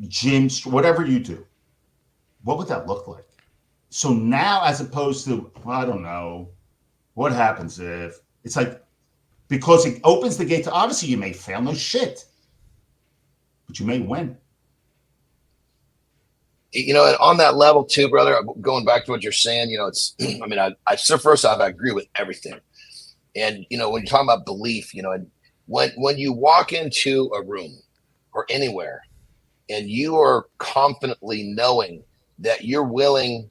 gym, whatever you do? What would that look like? So now, as opposed to, I don't know, what happens if? It's because it opens the gate to, obviously you may fail, no shit, but you may win. And on that level too, brother, going back to what you're saying, it's, so first off, I agree with everything. And, when you're talking about belief, and when you walk into a room or anywhere and you are confidently knowing that you're willing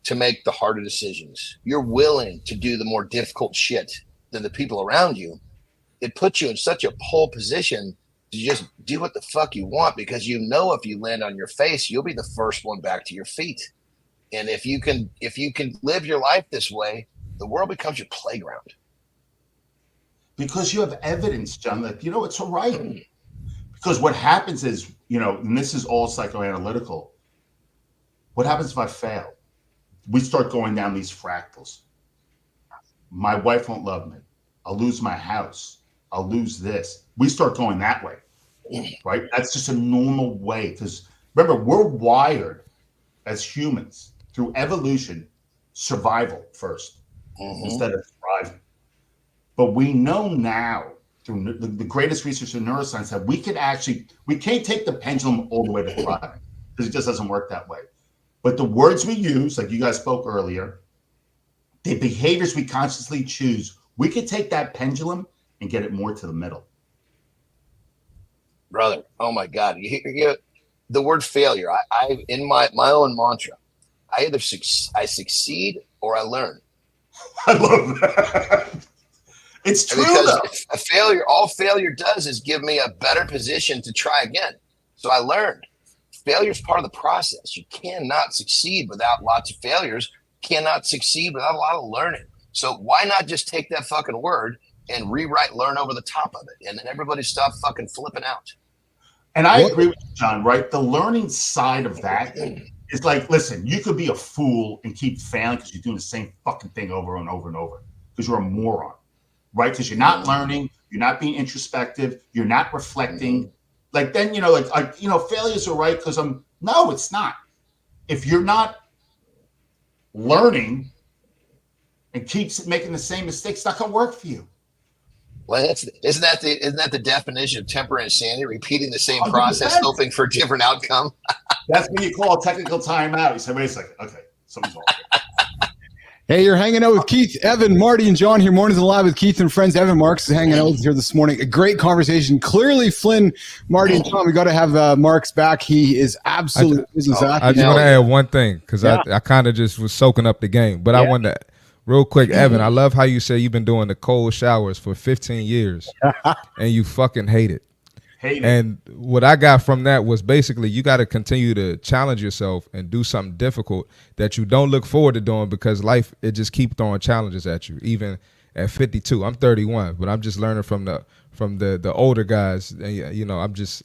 to make the harder decisions, you're willing to do the more difficult shit than the people around you, it puts you in such a pole position to just do what the fuck you want, because if you land on your face, you'll be the first one back to your feet. And if you can live your life this way, the world becomes your playground. Because you have evidence, John, that it's all right. Because what happens is, and this is all psychoanalytical. What happens if I fail? We start going down these fractals. My wife won't love me. I'll lose my house. I'll lose this. We start going that way, right? That's just a normal way. Because remember, we're wired as humans through evolution, survival first instead of thriving. But we know now through the greatest research in neuroscience that we can't take the pendulum all the way to thriving because it just doesn't work that way. But the words we use, like you guys spoke earlier, the behaviors we consciously choose, we could take that pendulum and get it more to the middle. Brother, oh my God. You hear the word failure. I in my own mantra, I either I succeed or I learn. I love that. It's true, because a failure, all failure does is give me a better position to try again. So I learned. Failure is part of the process. You cannot succeed without lots of failures. You cannot succeed without a lot of learning. So why not just take that fucking word and rewrite learn over the top of it? And then everybody stop fucking flipping out. And I agree with you, John, right? The learning side of that is like, listen, you could be a fool and keep failing because you're doing the same fucking thing over and over and over because you're a moron. Right? Because you're not learning, you're not being introspective, you're not reflecting. Like then, failures are right because no, it's not. If you're not learning and keeps making the same mistakes, it's not gonna work for you. Well, isn't that the definition of temporary insanity? Repeating the same 100%. Process, hoping for a different outcome. That's when you call a technical timeout. You say, wait a second, okay, something's wrong. Hey, you're hanging out with Keith, Evan, Marty, and John here. Mornings Alive with Keith and friends. Evan Marks is hanging out with us here this morning. A great conversation. Clearly, Flynn, Marty, and John, we got to have Marks back. He is absolutely business. I just want to add one thing because I kind of just was soaking up the game. But I wanted to, real quick, Evan, I love how you say you've been doing the cold showers for 15 years and you fucking hate it. And what I got from that was basically you got to continue to challenge yourself and do something difficult that you don't look forward to doing because life, it just keeps throwing challenges at you. Even at 52, I'm 31, but I'm just learning from the older guys. And,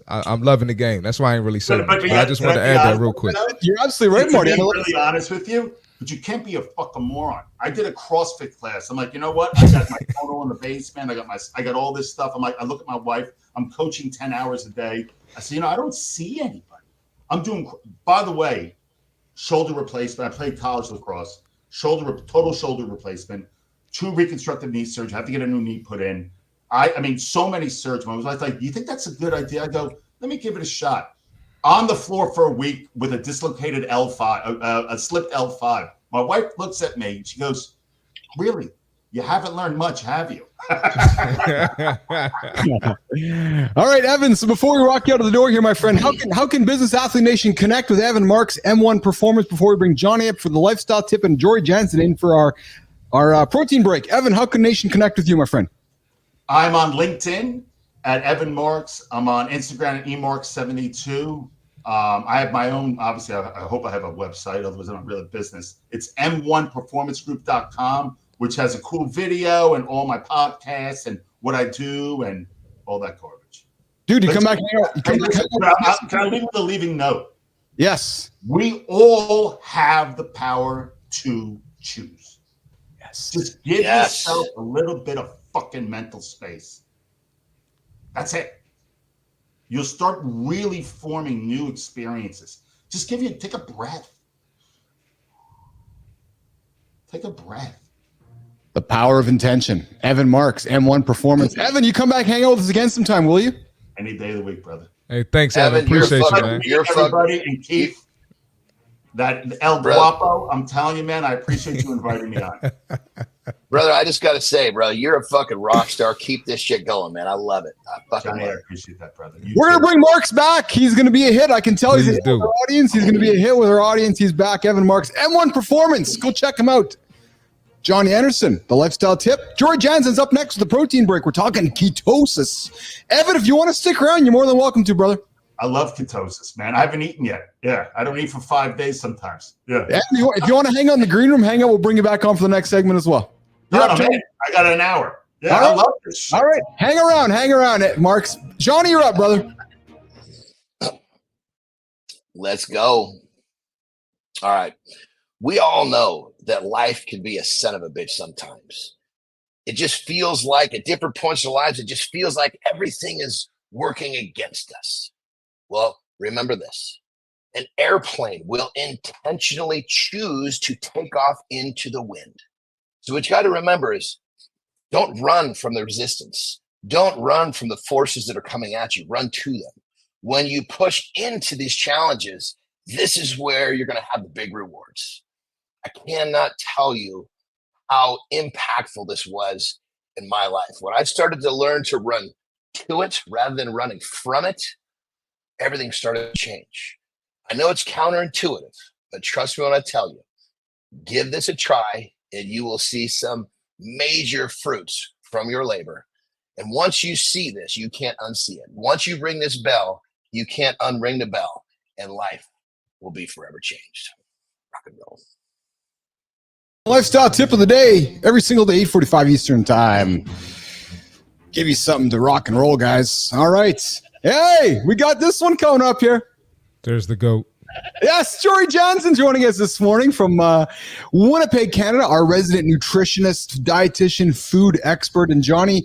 I'm loving the game. That's why I ain't really saying much. I just want to add that real quick. You're absolutely right, Marty. To be really honest with you, but you can't be a fucking moron. I did a CrossFit class. I'm like, you know what? I got my photo in the basement. I got all this stuff. I'm like, I look at my wife. I'm coaching 10 hours a day. I say, I don't see anybody. I'm doing, by the way, shoulder replacement. I played college lacrosse. Total shoulder replacement. 2 reconstructive knee surgery. I have to get a new knee put in. I mean, so many surgeries. I was like, you think that's a good idea? I go, let me give it a shot. On the floor for a week with a dislocated L5, a slipped L5. My wife looks at me and she goes, really? You haven't learned much, have you? All right, Evan. So before we walk you out of the door here, my friend, how can Business Athlete Nation connect with Evan Marks, M1 Performance, before we bring Johnny up for the lifestyle tip and Jory Jansen in for our protein break? Evan, how can Nation connect with you, my friend? I'm on LinkedIn at Evan Marks. I'm on Instagram at emarks72. I have my own, obviously, I hope I have a website, otherwise I don't really have business. It's m1performancegroup.com, which has a cool video and all my podcasts and what I do and all that garbage. Dude, you come back. Can I leave with a leaving note? Yes. We all have the power to choose. Yes. Just give yourself a little bit of fucking mental space. That's it. You'll start really forming new experiences. Just take a breath. Take a breath. The power of intention. Evan Marks, M1 Performance. Evan, you come back, hang out with us again sometime, will you? Any day of the week, brother. Hey, thanks, Evan. Appreciate you, man. You're everybody, and Keith, that El Guapo, I'm telling you, man, I appreciate you inviting me on. Brother, I just got to say, bro, you're a fucking rock star. Keep this shit going, man. I love it. Johnny, I appreciate that, brother. We're going to bring Marks back. He's going to be a hit. I can tell he's a hit with our audience. He's going to be a hit with our audience. He's back. Evan Marks, M1 Performance. Go check him out. Jon Andersen, the lifestyle tip. Jory Jansen's up next with the protein break. We're talking ketosis. Evan, if you want to stick around, you're more than welcome to, brother. I love ketosis, man. I haven't eaten yet. Yeah, I don't eat for 5 days sometimes. Yeah. If you want to hang out in the green room, hang out. We'll bring you back on for the next segment as well. No, man, I got an hour. Yeah, I love this shit. All right, hang around, Marks. Johnny, you're up, brother. Let's go. All right. We all know that life can be a son of a bitch sometimes. It just feels like at different points in our lives, it just feels like everything is working against us. Well, remember this. An airplane will intentionally choose to take off into the wind. So what you got to remember is don't run from the resistance. Don't run from the forces that are coming at you. Run to them. When you push into these challenges, this is where you're going to have the big rewards. I cannot tell you how impactful this was in my life. When I started to learn to run to it rather than running from it, everything started to change. I know it's counterintuitive, but trust me when I tell you, give this a try and you will see some major fruits from your labor. And once you see this, you can't unsee it. Once you ring this bell, you can't unring the bell, and life will be forever changed. Rock and roll. Lifestyle tip of the day, every single day, 8:45 Eastern time. Give you something to rock and roll, guys. All right. Hey, we got this one coming up here. There's the GOAT. Yes, Jory Johnson joining us this morning from Winnipeg, Canada, our resident nutritionist, dietitian, food expert. And Johnny,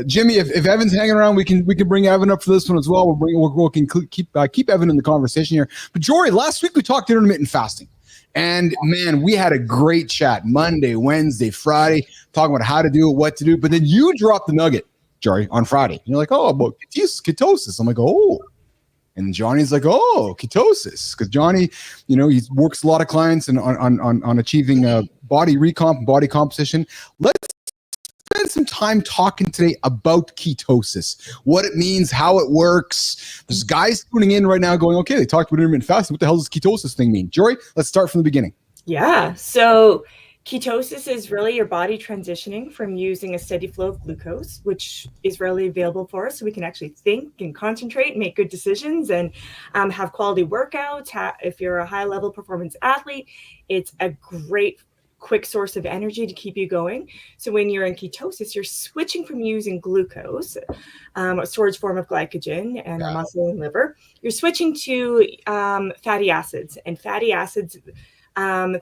Jimmy, if Evan's hanging around, we can bring Evan up for this one as well. We can keep Evan in the conversation here. But Jory, last week we talked intermittent fasting. And man, we had a great chat Monday, Wednesday, Friday, talking about how to do it, what to do. But then you dropped the nugget, Jory, on Friday. And you're like, oh, about ketosis. I'm like, oh. And Johnny's like, oh, ketosis. Because Johnny, he works a lot of clients and on achieving body recomp, body composition. Let's spend some time talking today about ketosis, what it means, how it works. There's guys tuning in right now going, okay, they talked about intermittent fasting. What the hell does ketosis thing mean? Jory, let's start from the beginning. Yeah. So ketosis is really your body transitioning from using a steady flow of glucose, which is readily available for us so we can actually think and concentrate, make good decisions, and have quality workouts. If you're a high-level performance athlete, it's a great quick source of energy to keep you going. So when you're in ketosis, you're switching from using glucose, a storage form of glycogen and our muscle and liver. You're switching to fatty acids, and fatty acids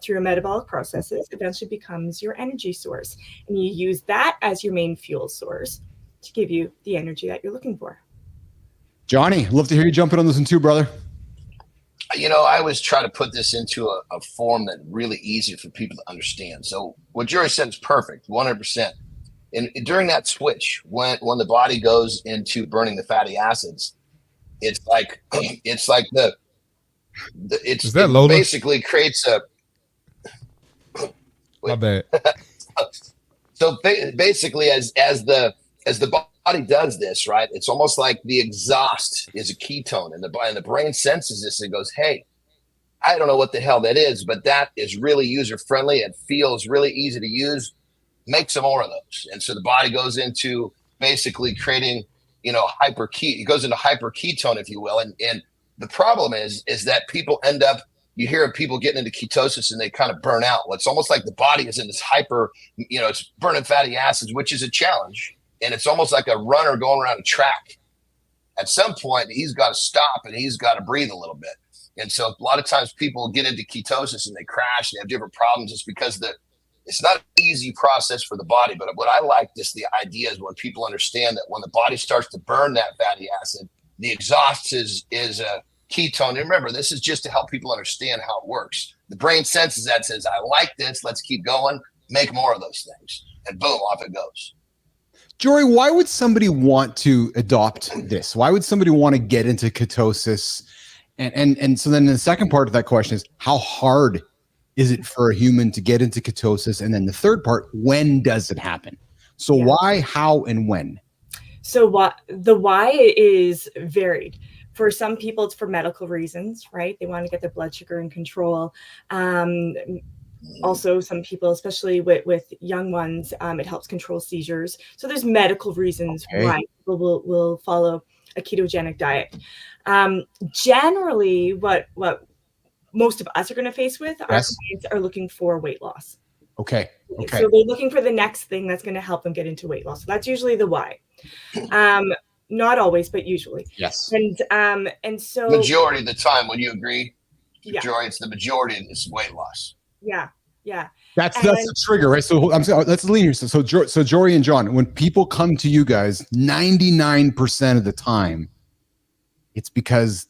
through metabolic processes eventually becomes your energy source. And you use that as your main fuel source to give you the energy that you're looking for. Johnny, love to hear you jumping on this one too, brother. I always try to put this into a form that's really easy for people to understand. So what Jory said is perfect, 100%. And during that switch, when the body goes into burning the fatty acids, it basically creates a. My bad. So basically, as the body does this, right? It's almost like the exhaust is a ketone, and the brain senses this and goes, "Hey, I don't know what the hell that is, but that is really user friendly. It feels really easy to use. Make some more of those." And so the body goes into basically creating, it goes into hyperketone, if you will, and the problem is that people end up, you hear of people getting into ketosis and they kind of burn out. Well, it's almost like the body is in this it's burning fatty acids, which is a challenge. And it's almost like a runner going around a track. At some point, he's got to stop and he's got to breathe a little bit. And so a lot of times people get into ketosis and they crash and they have different problems. It's because it's not an easy process for the body. But what I like the idea is when people understand that when the body starts to burn that fatty acid, the exhaust is a ketone. And remember, this is just to help people understand how it works. The brain senses that, says, I like this. Let's keep going. Make more of those things. And boom, off it goes. Jory, why would somebody want to adopt this? Why would somebody want to get into ketosis? And so then the second part of that question is, how hard is it for a human to get into ketosis? And then the third part, when does it happen? So why, how, and when? So the why is varied. For some people, it's for medical reasons, right? They want to get their blood sugar in control. Also, some people, especially with young ones, it helps control seizures. So there's medical reasons why people will follow a ketogenic diet. Generally, what most of us are going to face with, our clients are looking for weight loss. Okay. So they're looking for the next thing that's going to help them get into weight loss. So that's usually the why. Not always, but usually. Yes. And so majority of the time, would you agree? Jory, it's the majority of this weight loss. Yeah. That's the trigger, right? So I'm saying let's lean here. So Jory and John, when people come to you guys, 99% of the time, it's because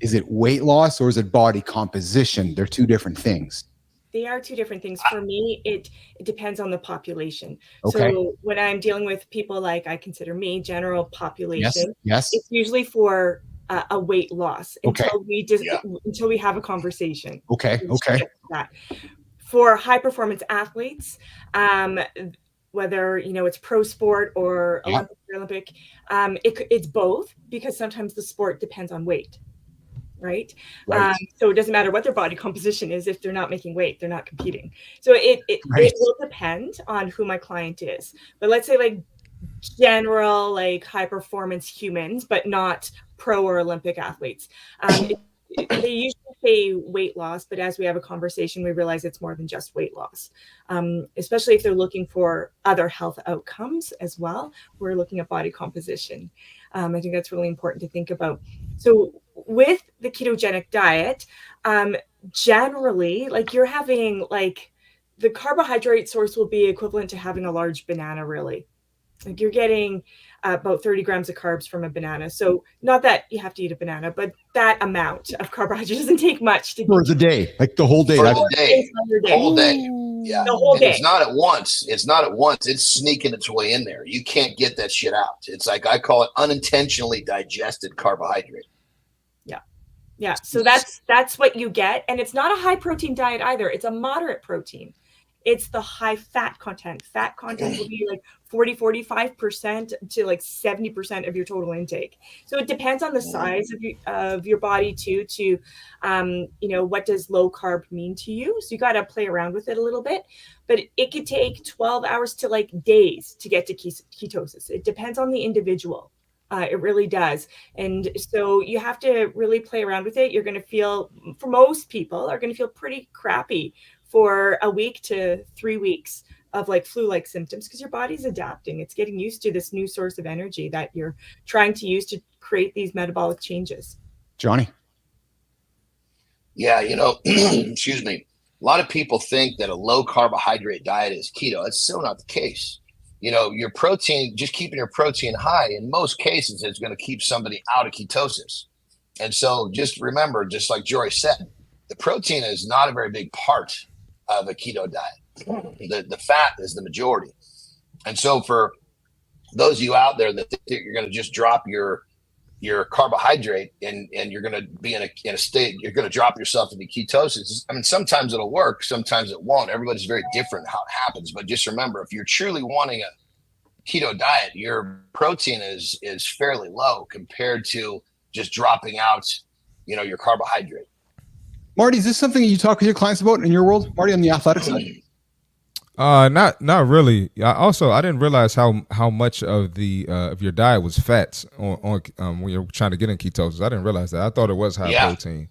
Is it weight loss or is it body composition? They're two different things. They are two different things. For me, it depends on the population. Okay. So when I'm dealing with people like I consider me, general population, Yes. it's usually for a weight loss until until we have a conversation. Okay. That. For high performance athletes, whether it's pro sport or Olympic, it's both, because sometimes the sport depends on weight. Right. So it doesn't matter what their body composition is. If they're not making weight, they're not competing. So it will depend on who my client is. But let's say like general, like high performance humans, but not pro or Olympic athletes. They usually say weight loss, but as we have a conversation, we realize it's more than just weight loss, especially if they're looking for other health outcomes as well. We're looking at body composition. I think that's really important to think about. So with the ketogenic diet, generally, like you're having like the carbohydrate source will be equivalent to having a large banana, really. Like you're getting about 30 grams of carbs from a banana. So not that you have to eat a banana, but that amount of carbohydrate doesn't take much to for the day, like the whole day. For the day. Whole day. Yeah. The whole day. It's not at once. It's sneaking its way in there. You can't get that shit out. It's like, I call it unintentionally digested carbohydrate. Yeah. So that's what you get. And it's not a high protein diet either. It's a moderate protein. It's the high fat content. Fat content will be like 45% to like 70% of your total intake. So it depends on the size of your body too, to, what does low carb mean to you? So you got to play around with it a little bit, but it could take 12 hours to like days to get to ketosis. It depends on the individual. It really does. And so you have to really play around with it. You're going to feel, for most people, are going to feel pretty crappy for a week to 3 weeks of like flu-like symptoms, because your body's adapting. It's getting used to this new source of energy that you're trying to use to create these metabolic changes. Johnny? Yeah, excuse me. A lot of people think that a low carbohydrate diet is keto. That's still not the case. Your protein, just keeping your protein high, in most cases, is going to keep somebody out of ketosis. And so just remember, just like Jory said, the protein is not a very big part of a keto diet. The fat is the majority. And so for those of you out there that think you're going to just drop your carbohydrate and you're going to be in a state, you're going to drop yourself into ketosis. I mean, sometimes it'll work, sometimes it won't. Everybody's very different how it happens. But just remember, if you're truly wanting a keto diet, your protein is fairly low compared to just dropping out, your carbohydrate. Marty, is this something you talk with your clients about in your world, Marty, on the athletic side? Not really. I didn't realize how much of your diet was fats on when you're trying to get in ketosis. I didn't realize that. I thought it was high protein,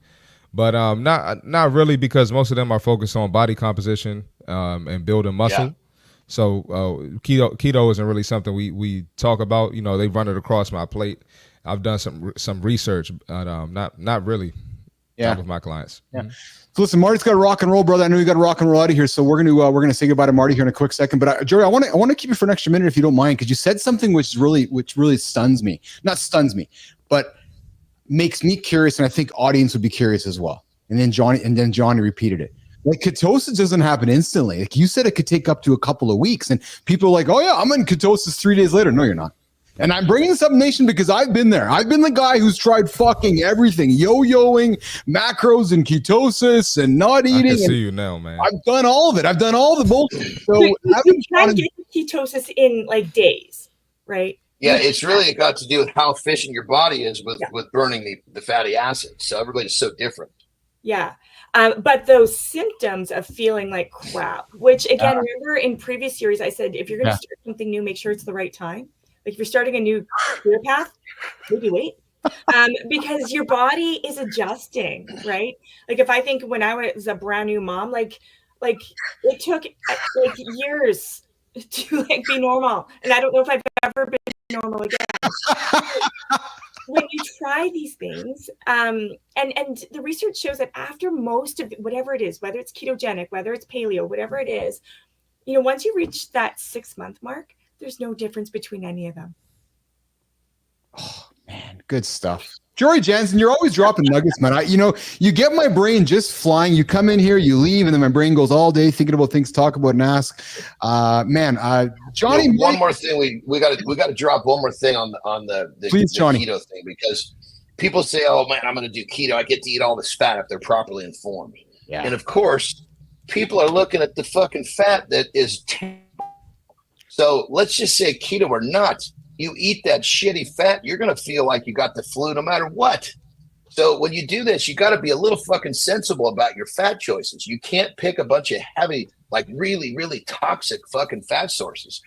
but not really, because most of them are focused on body composition and building muscle. Yeah. So keto isn't really something we talk about. They run it across my plate. I've done some research, but not really. Not with my clients. Yeah. So listen, Marty's got to rock and roll, brother. I know you got to rock and roll out of here. So we're gonna say goodbye to Marty here in a quick second. But Jory, I want to keep you for an extra minute if you don't mind, because you said something which really stuns me. Not stuns me, but makes me curious, and I think audience would be curious as well. And then Johnny repeated it. Like, ketosis doesn't happen instantly. Like you said, it could take up to a couple of weeks, and people are like, "Oh yeah, I'm in ketosis 3 days later." No, you're not. And I'm bringing this up, nation, because I've been there. I've been the guy who's tried fucking everything, yo-yoing, macros and ketosis and not eating. I can see you now, man. I've done all of it. I've done all the bullshit. So you can get ketosis in like days, right? Yeah, it's really got to do with how efficient your body is with burning the fatty acids. So everybody's so different. Yeah. But those symptoms of feeling like crap, which again, remember in previous series, I said, if you're going to start something new, make sure it's the right time. Like if you're starting a new career path, maybe wait. Because your body is adjusting, right? Like if I think when I was a brand new mom, like it took like years to like be normal. And I don't know if I've ever been normal again. When you try these things, and the research shows that after most of whatever it is, whether it's ketogenic, whether it's paleo, whatever it is, once you reach that 6 month mark, there's no difference between any of them. Oh man, Good stuff. Jory Jansen, you're always dropping nuggets, man. You get my brain just flying. You come in here, you leave, and then my brain goes all day thinking about things to talk about and ask. Johnny, one more thing. We got to drop one more thing on the keto thing, because people say, "Oh man, I'm going to do keto. I get to eat all this fat if they're properly informed." Yeah. And of course, people are looking at the fucking fat that is terrible. So let's just say keto or not, you eat that shitty fat, you're going to feel like you got the flu no matter what. So when you do this, you got to be a little fucking sensible about your fat choices. You can't pick a bunch of heavy, like really, really toxic fucking fat sources.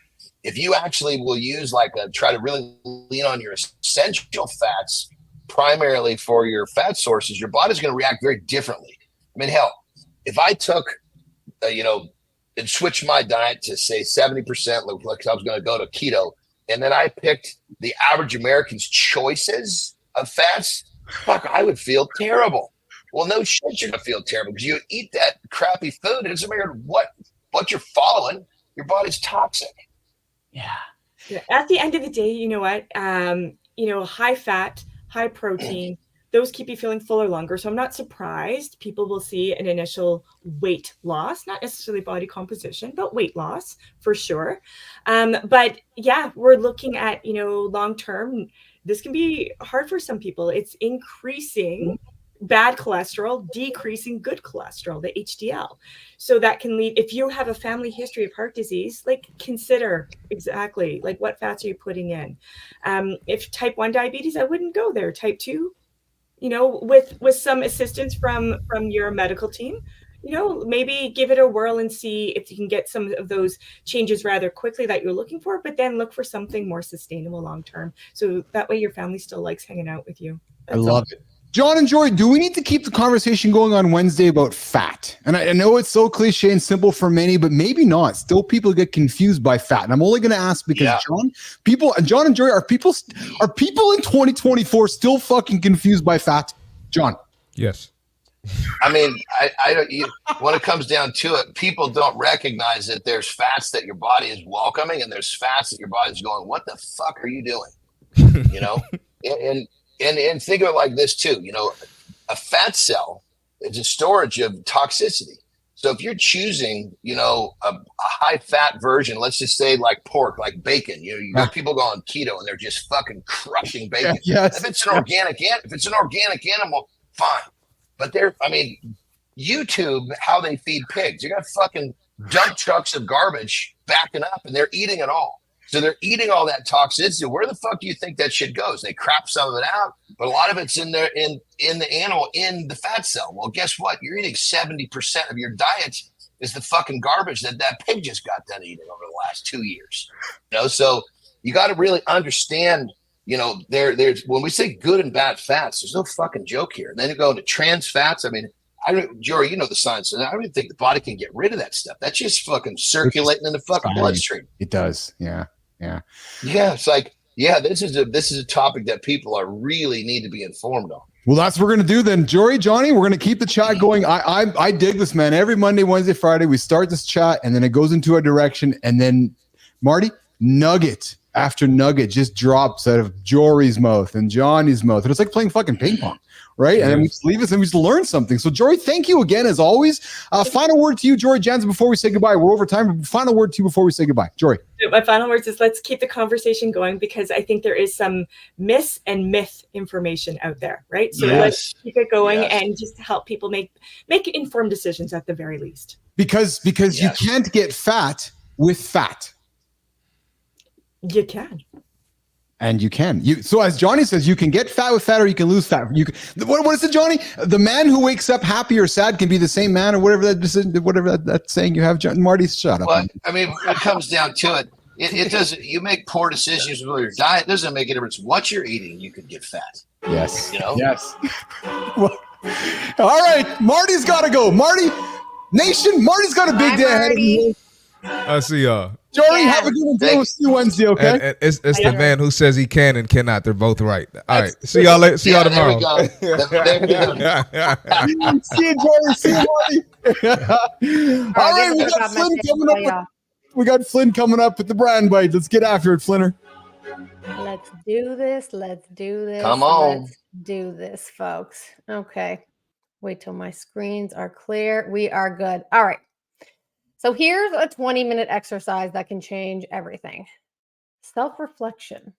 If you actually will use try to really lean on your essential fats primarily for your fat sources, your body's going to react very differently. I mean, hell, if I took, and switched my diet to say 70%, like I was going to go to keto, and then I picked the average American's choices of fats, fuck, I would feel terrible. Well, no shit, you're going to feel terrible because you eat that crappy food. It doesn't matter what you're following. Your body's toxic. Yeah. At the end of the day, you know what? High fat, high protein, those keep you feeling fuller longer. So I'm not surprised people will see an initial weight loss, not necessarily body composition, but weight loss for sure. But yeah, we're looking at, long-term, this can be hard for some people. It's increasing bad cholesterol, decreasing good cholesterol, the HDL. So that can lead, if you have a family history of heart disease, consider exactly what fats are you putting in. If type 1 diabetes, I wouldn't go there. Type 2, with some assistance from your medical team, maybe give it a whirl and see if you can get some of those changes rather quickly that you're looking for, but then look for something more sustainable long-term. So that way your family still likes hanging out with you. I love it. John and Jory, do we need to keep the conversation going on Wednesday about fat? And I know it's so cliche and simple for many, but maybe not. Still, people get confused by fat. And I'm only going to ask because John and Jory, are people in 2024 still fucking confused by fat? John? Yes. I mean, when it comes down to it, people don't recognize that there's fats that your body is welcoming and there's fats that your body's going, what the fuck are you doing? And think of it like this too, a fat cell is a storage of toxicity. So if you're choosing, a high fat version, let's just say like pork, like bacon, you got people going keto and they're just fucking crushing bacon. Yes. If it's an organic animal, fine. But YouTube, how they feed pigs, you got fucking dump trucks of garbage backing up and they're eating it all. So they're eating all that toxicity. Where the fuck do you think that shit goes? They crap some of it out, but a lot of it's in there in the animal, in the fat cell. Well, guess what? You're eating 70% of your diet is the fucking garbage that pig just got done eating over the last 2 years. So you got to really understand, there's when we say good and bad fats, there's no fucking joke here. And then you go into trans fats. I mean, Jory, the science, and I don't even think the body can get rid of that stuff. That's just fucking circulating in the fucking bloodstream. It does. Yeah. It's this is a topic that people really need to be informed on. Well, that's what we're going to do then. Jory, Johnny, we're going to keep the chat going. I dig this, man. Every Monday, Wednesday, Friday, we start this chat and then it goes into a direction. And then, Marty, nugget after nugget just drops out of Jory's mouth and Johnny's mouth. And it's like playing fucking ping pong, right? And then we just leave us and we just learn something. So, Jory, thank you again, as always. Final word to you, Jory Jansen, before we say goodbye. We're over time. Final word to you before we say goodbye. Jory. My final words is let's keep the conversation going because I think there is some myth information out there, right? So let's keep it going and just help people make informed decisions at the very least. Because you can't get fat with fat. You can. And you can. So as Johnny says, you can get fat with fat or you can lose fat. What is it, Johnny? The man who wakes up happy or sad can be the same man or whatever that saying you have. Marty, shut up. Well, I mean, when it comes down to it, it doesn't. You make poor decisions with your diet. It doesn't make a difference what you're eating. You could get fat. Yes. Yes. Well, all right. Marty's got to go. Marty's got a big day ahead of him. I see y'all. Jory, have a good one. We'll see you Wednesday, okay? And it's the man who says he can and cannot. They're both right. All right. See y'all later. See y'all tomorrow. There we go. See you, Jory. See you, Marty. All right, we got Flynn coming up. We got Flynn coming up with the brand bite. Let's get after it, Flinner. Let's do this. Let's do this. Come on. Let's do this, folks. Okay. Wait till my screens are clear. We are good. All right. So here's a 20-minute exercise that can change everything. Self-reflection.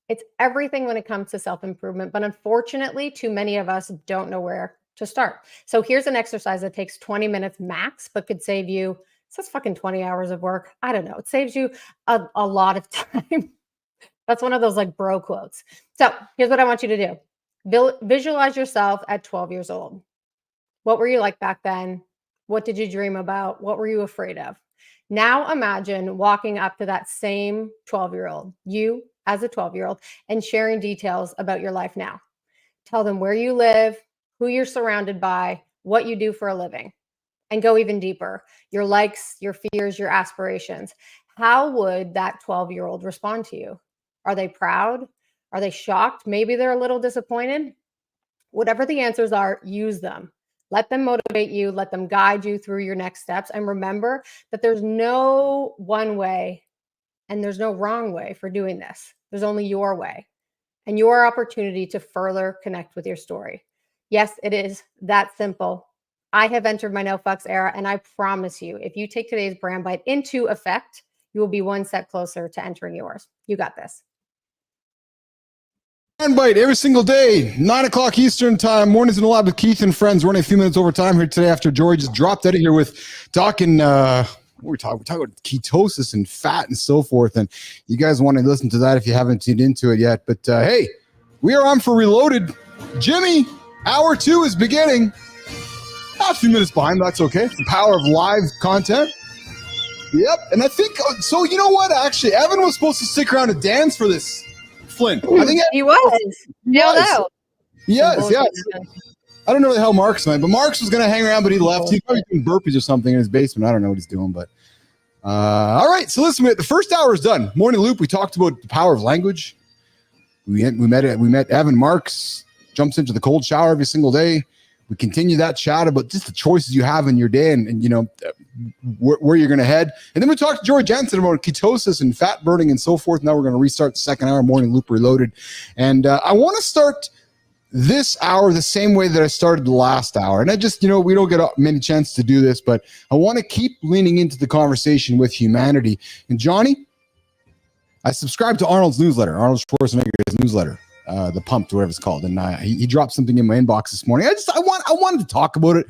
It's everything when it comes to self-improvement, but unfortunately, too many of us don't know where to start. So here's an exercise that takes 20 minutes max, but could save you, says fucking 20 hours of work. I don't know. It saves you a lot of time. That's one of those like bro quotes. So here's what I want you to do. Visualize yourself at 12 years old. What were you like back then? What did you dream about? What were you afraid of? Now imagine walking up to that same 12-year-old, you as a 12-year-old, and sharing details about your life now. Tell them where you live, who you're surrounded by, what you do for a living, and go even deeper. Your likes, your fears, your aspirations. How would that 12-year-old respond to you? Are they proud? Are they shocked? Maybe they're a little disappointed. Whatever the answers are, use them. Let them motivate you. Let them guide you through your next steps. And remember that there's no one way and there's no wrong way for doing this. There's only your way and your opportunity to further connect with your story. Yes, it is that simple. I have entered my no fucks era, and I promise you, if you take today's brand bite into effect, you will be one step closer to entering yours. You got this. Brand Bite every single day, 9 o'clock Eastern time, mornings in the lab with Keith and friends. Running a few minutes over time here today after Jory just dropped out of here with talking, we're talking about ketosis and fat and so forth. And you guys want to listen to that if you haven't tuned into it yet. But hey, we are on for Reloaded. Jimmy, hour 2 is beginning. A few minutes behind, that's okay. It's the power of live content. Yep, and I think, so you know what, actually, Evan was supposed to stick around and dance for this. Flynn. I think he was. Yes. Yes. I don't know where the hell Mark's went, but Mark's was going to hang around, but he left. He's probably doing burpees or something in his basement. I don't know what he's doing, but all right. So listen, the first hour is done. Morning Loop. We talked about the power of language. We met Evan Marks. Jumps into the cold shower every single day. We continue that chat about just the choices you have in your day and you know, where you're going to head. And then we talked to Jon Andersen about ketosis and fat burning and so forth. Now we're going to restart the second hour, Morning Loop Reloaded. And I want to start this hour the same way that I started the last hour. And I just, you know, we don't get many chances to do this, but I want to keep leaning into the conversation with humanity. And Johnny, I subscribe to Arnold's newsletter, Arnold Schwarzenegger's newsletter. The Pumped, whatever it's called, and he dropped something in my inbox this morning. I wanted to talk about it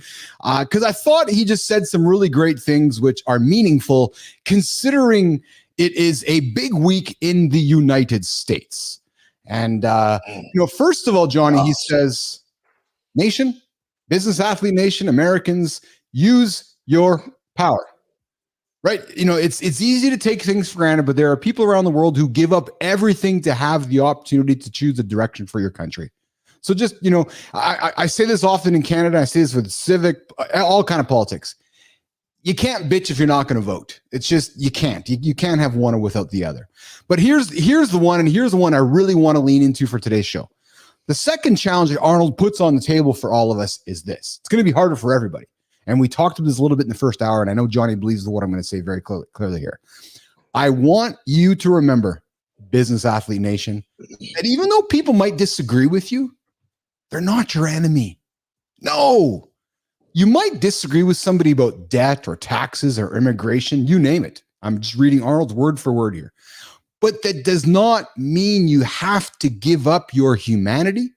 because I thought he just said some really great things which are meaningful, considering it is a big week in the United States. And you know, first of all, Johnny, he says, "Nation, business athlete nation, Americans, use your power." Right. You know, it's easy to take things for granted, but there are people around the world who give up everything to have the opportunity to choose a direction for your country. So just, you know, I say this often in Canada. I say this with civic, all kind of politics. You can't bitch if you're not going to vote. It's just, you can't. You can't have one without the other. But here's the one, and here's the one I really want to lean into for today's show. The second challenge that Arnold puts on the table for all of us is this. It's going to be harder for everybody. And we talked about this a little bit in the first hour, and I know Johnny believes what I'm going to say very clearly here. I want you to remember, Business Athlete Nation, that even though people might disagree with you, they're not your enemy. No. You might disagree with somebody about debt or taxes or immigration, you name it. I'm just reading Arnold's word for word here. But that does not mean you have to give up your humanity.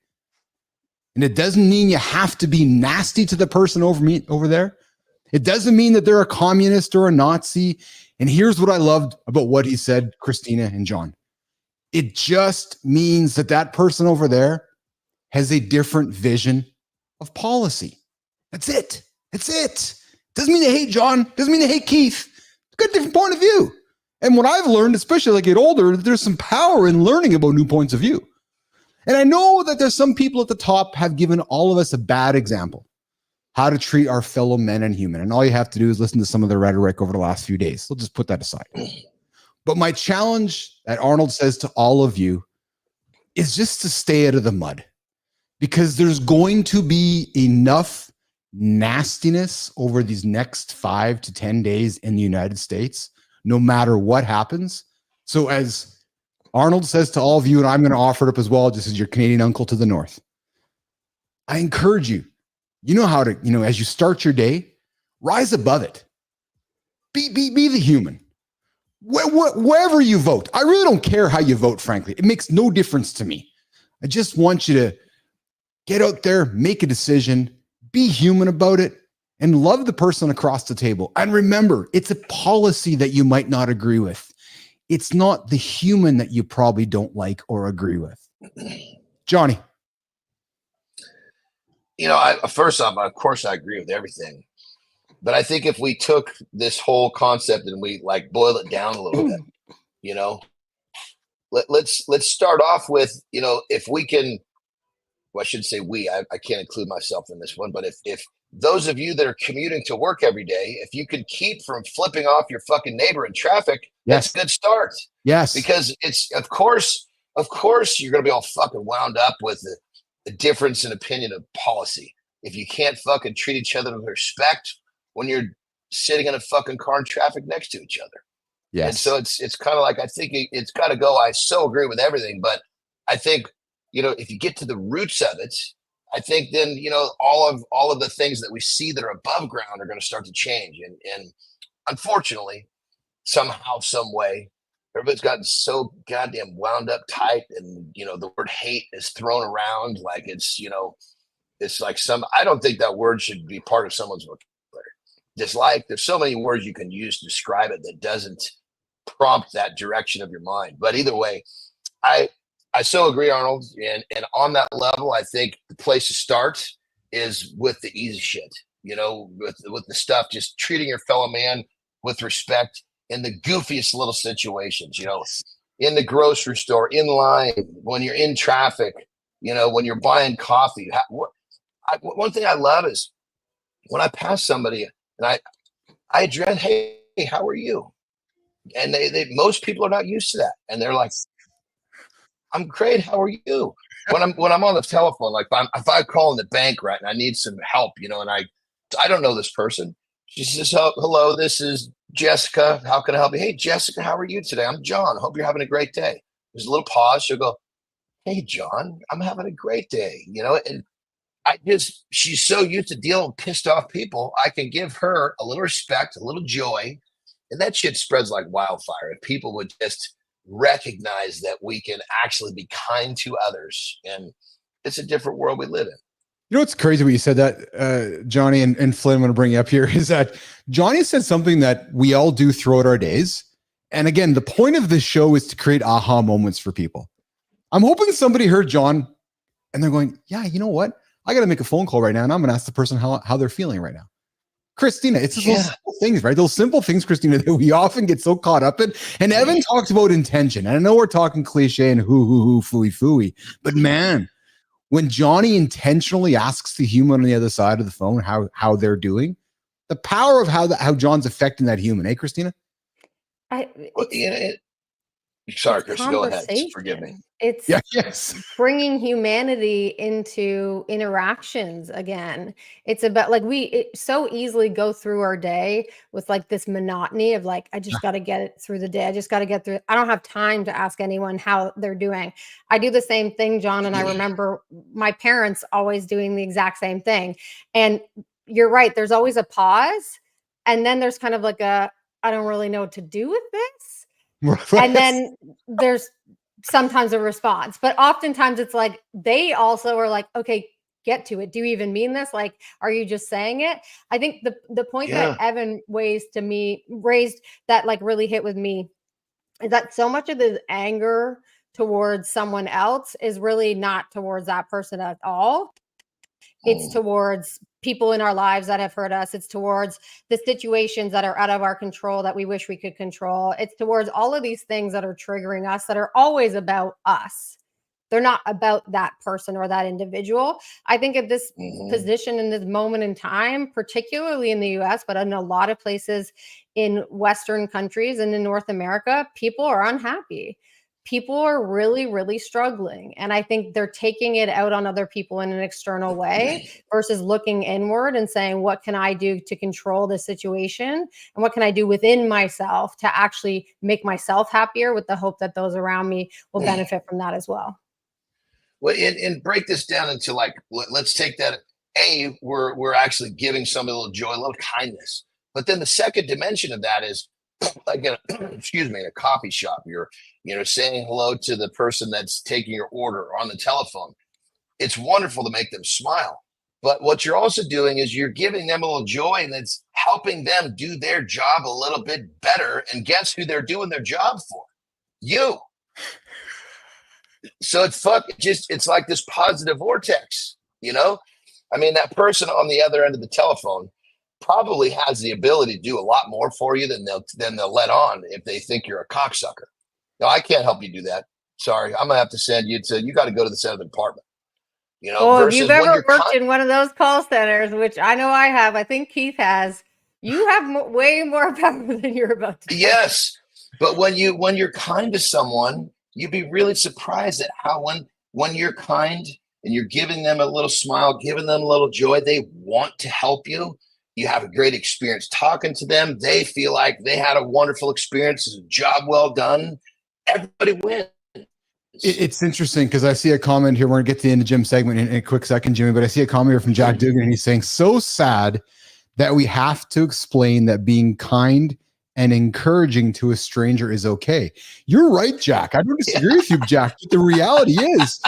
And it doesn't mean you have to be nasty to the person over there. It doesn't mean that they're a communist or a Nazi. And here's what I loved about what he said, Kristina and Jon. It just means that that person over there has a different vision of policy. That's it. That's it. Doesn't mean they hate Jon. Doesn't mean they hate Keith. It's got a different point of view. And what I've learned, especially as I get older, there's some power in learning about new points of view. And I know that there's some people at the top have given all of us a bad example, how to treat our fellow men and human. And all you have to do is listen to some of the rhetoric over the last few days. We'll just put that aside. But my challenge that Arnold says to all of you is just to stay out of the mud, because there's going to be enough nastiness over these next 5 to 10 days in the United States, no matter what happens. So as Arnold says to all of you, and I'm going to offer it up as well, just as your Canadian uncle to the north. I encourage you, you know how to, as you start your day, rise above it. Be the human. Wherever you vote. I really don't care how you vote, frankly. It makes no difference to me. I just want you to get out there, make a decision, be human about it, and love the person across the table. And remember, it's a policy that you might not agree with. It's not the human that you probably don't like or agree with. Johnny. First off, of course, I agree with everything. But I think if we took this whole concept and we boil it down a little bit, let's start off with, if we can, well, I shouldn't say we, I can't include myself in this one, but if those of you that are commuting to work every day, if you could keep from flipping off your fucking neighbor in traffic, yes, that's a good start. Yes. Because it's, of course, you're going to be all fucking wound up with the difference in opinion of policy. If you can't fucking treat each other with respect when you're sitting in a fucking car in traffic next to each other. Yes. And so it's kind of like, I think it's got to go. I so agree with everything, but I think, if you get to the roots of it, I think then, all of the things that we see that are above ground are going to start to change. And unfortunately, somehow, some way, everybody's gotten so goddamn wound up tight. And, the word hate is thrown around like it's like I don't think that word should be part of someone's vocabulary. Dislike, there's so many words you can use to describe it that doesn't prompt that direction of your mind. But either way, I so agree, Arnold. And on that level, I think the place to start is with the easy shit, with the stuff, just treating your fellow man with respect in the goofiest little situations, in the grocery store, in line, when you're in traffic, when you're buying coffee. One thing I love is when I pass somebody and I address, hey, how are you? And most people are not used to that. And they're like, I'm great. How are you? When I'm on the telephone, like if I call in the bank, right, and I need some help, and I don't know this person. She says, hello, this is Jessica. How can I help you? Hey, Jessica, how are you today? I'm John. Hope you're having a great day. There's a little pause. She'll go, hey, John, I'm having a great day. And she's so used to dealing with pissed off people. I can give her a little respect, a little joy, and that shit spreads like wildfire. If people would just recognize that we can actually be kind to others, and it's a different world we live in. What's crazy when you said that, Johnny and Flynn, I'm going to bring you up here, is that Johnny said something that we all do throughout our days. And again, the point of this show is to create aha moments for people. I'm hoping somebody heard John and they're going, yeah, you know what? I got to make a phone call right now and I'm going to ask the person how they're feeling right now. Kristina, it's just those simple things, right? Those simple things, Kristina, that we often get so caught up in. And Evan talks about intention. And I know we're talking cliche and fooey, but man, when Johnny intentionally asks the human on the other side of the phone how they're doing, the power of how John's affecting that human, eh, Kristina? Sorry, Chris, go ahead. Forgive me. It's bringing humanity into interactions again. It's about we so easily go through our day with this monotony of I just got to get it through the day. I just got to get through it. I don't have time to ask anyone how they're doing. I do the same thing, John. And I remember my parents always doing the exact same thing. And you're right. There's always a pause. And then there's kind of I don't really know what to do with this. And then there's sometimes a response, but oftentimes it's they also are okay, get to it. Do you even mean this? Are you just saying it? I think the point that Evan raised that really hit with me is that so much of the anger towards someone else is really not towards that person at all. It's towards people in our lives that have hurt us. It's towards the situations that are out of our control that we wish we could control. It's towards all of these things that are triggering us that are always about us. They're not about that person or that individual. I think at this position in this moment in time, particularly in the US, but in a lot of places in Western countries and in North America, people are unhappy. people are really, really struggling. And I think they're taking it out on other people in an external way versus looking inward and saying, what can I do to control this situation? And what can I do within myself to actually make myself happier, with the hope that those around me will benefit from that as well. Well, and break this down into like, let's take that. We're actually giving somebody a little joy, a little kindness. But then the second dimension of that is like excuse me, in a coffee shop, you're saying hello to the person that's taking your order on the telephone. It's wonderful to make them smile, but what you're also doing is you're giving them a little joy, and it's helping them do their job a little bit better. And guess who they're doing their job for? You. So it's like this positive vortex, I mean, that person on the other end of the telephone probably has the ability to do a lot more for you than they'll let on if they think you're a cocksucker. No, I can't help you do that. Sorry, I'm gonna have to send you to. You got to go to the center of the department. If you've ever worked in one of those call centers, which I know I have, I think Keith has, you have way more power than you're about to. Yes, but when you're kind to someone, you'd be really surprised at how when you're kind and you're giving them a little smile, giving them a little joy, they want to help you. You have a great experience talking to them. They feel like they had a wonderful experience. It's a job well done. Everybody wins. It's interesting because I see a comment here. We're going to get to the end of Jim's segment in a quick second, Jimmy, but I see a comment here from Jack Dugan, and he's saying, so sad that we have to explain that being kind and encouraging to a stranger is okay. You're right, Jack. I don't disagree with you, Jack. But the reality is,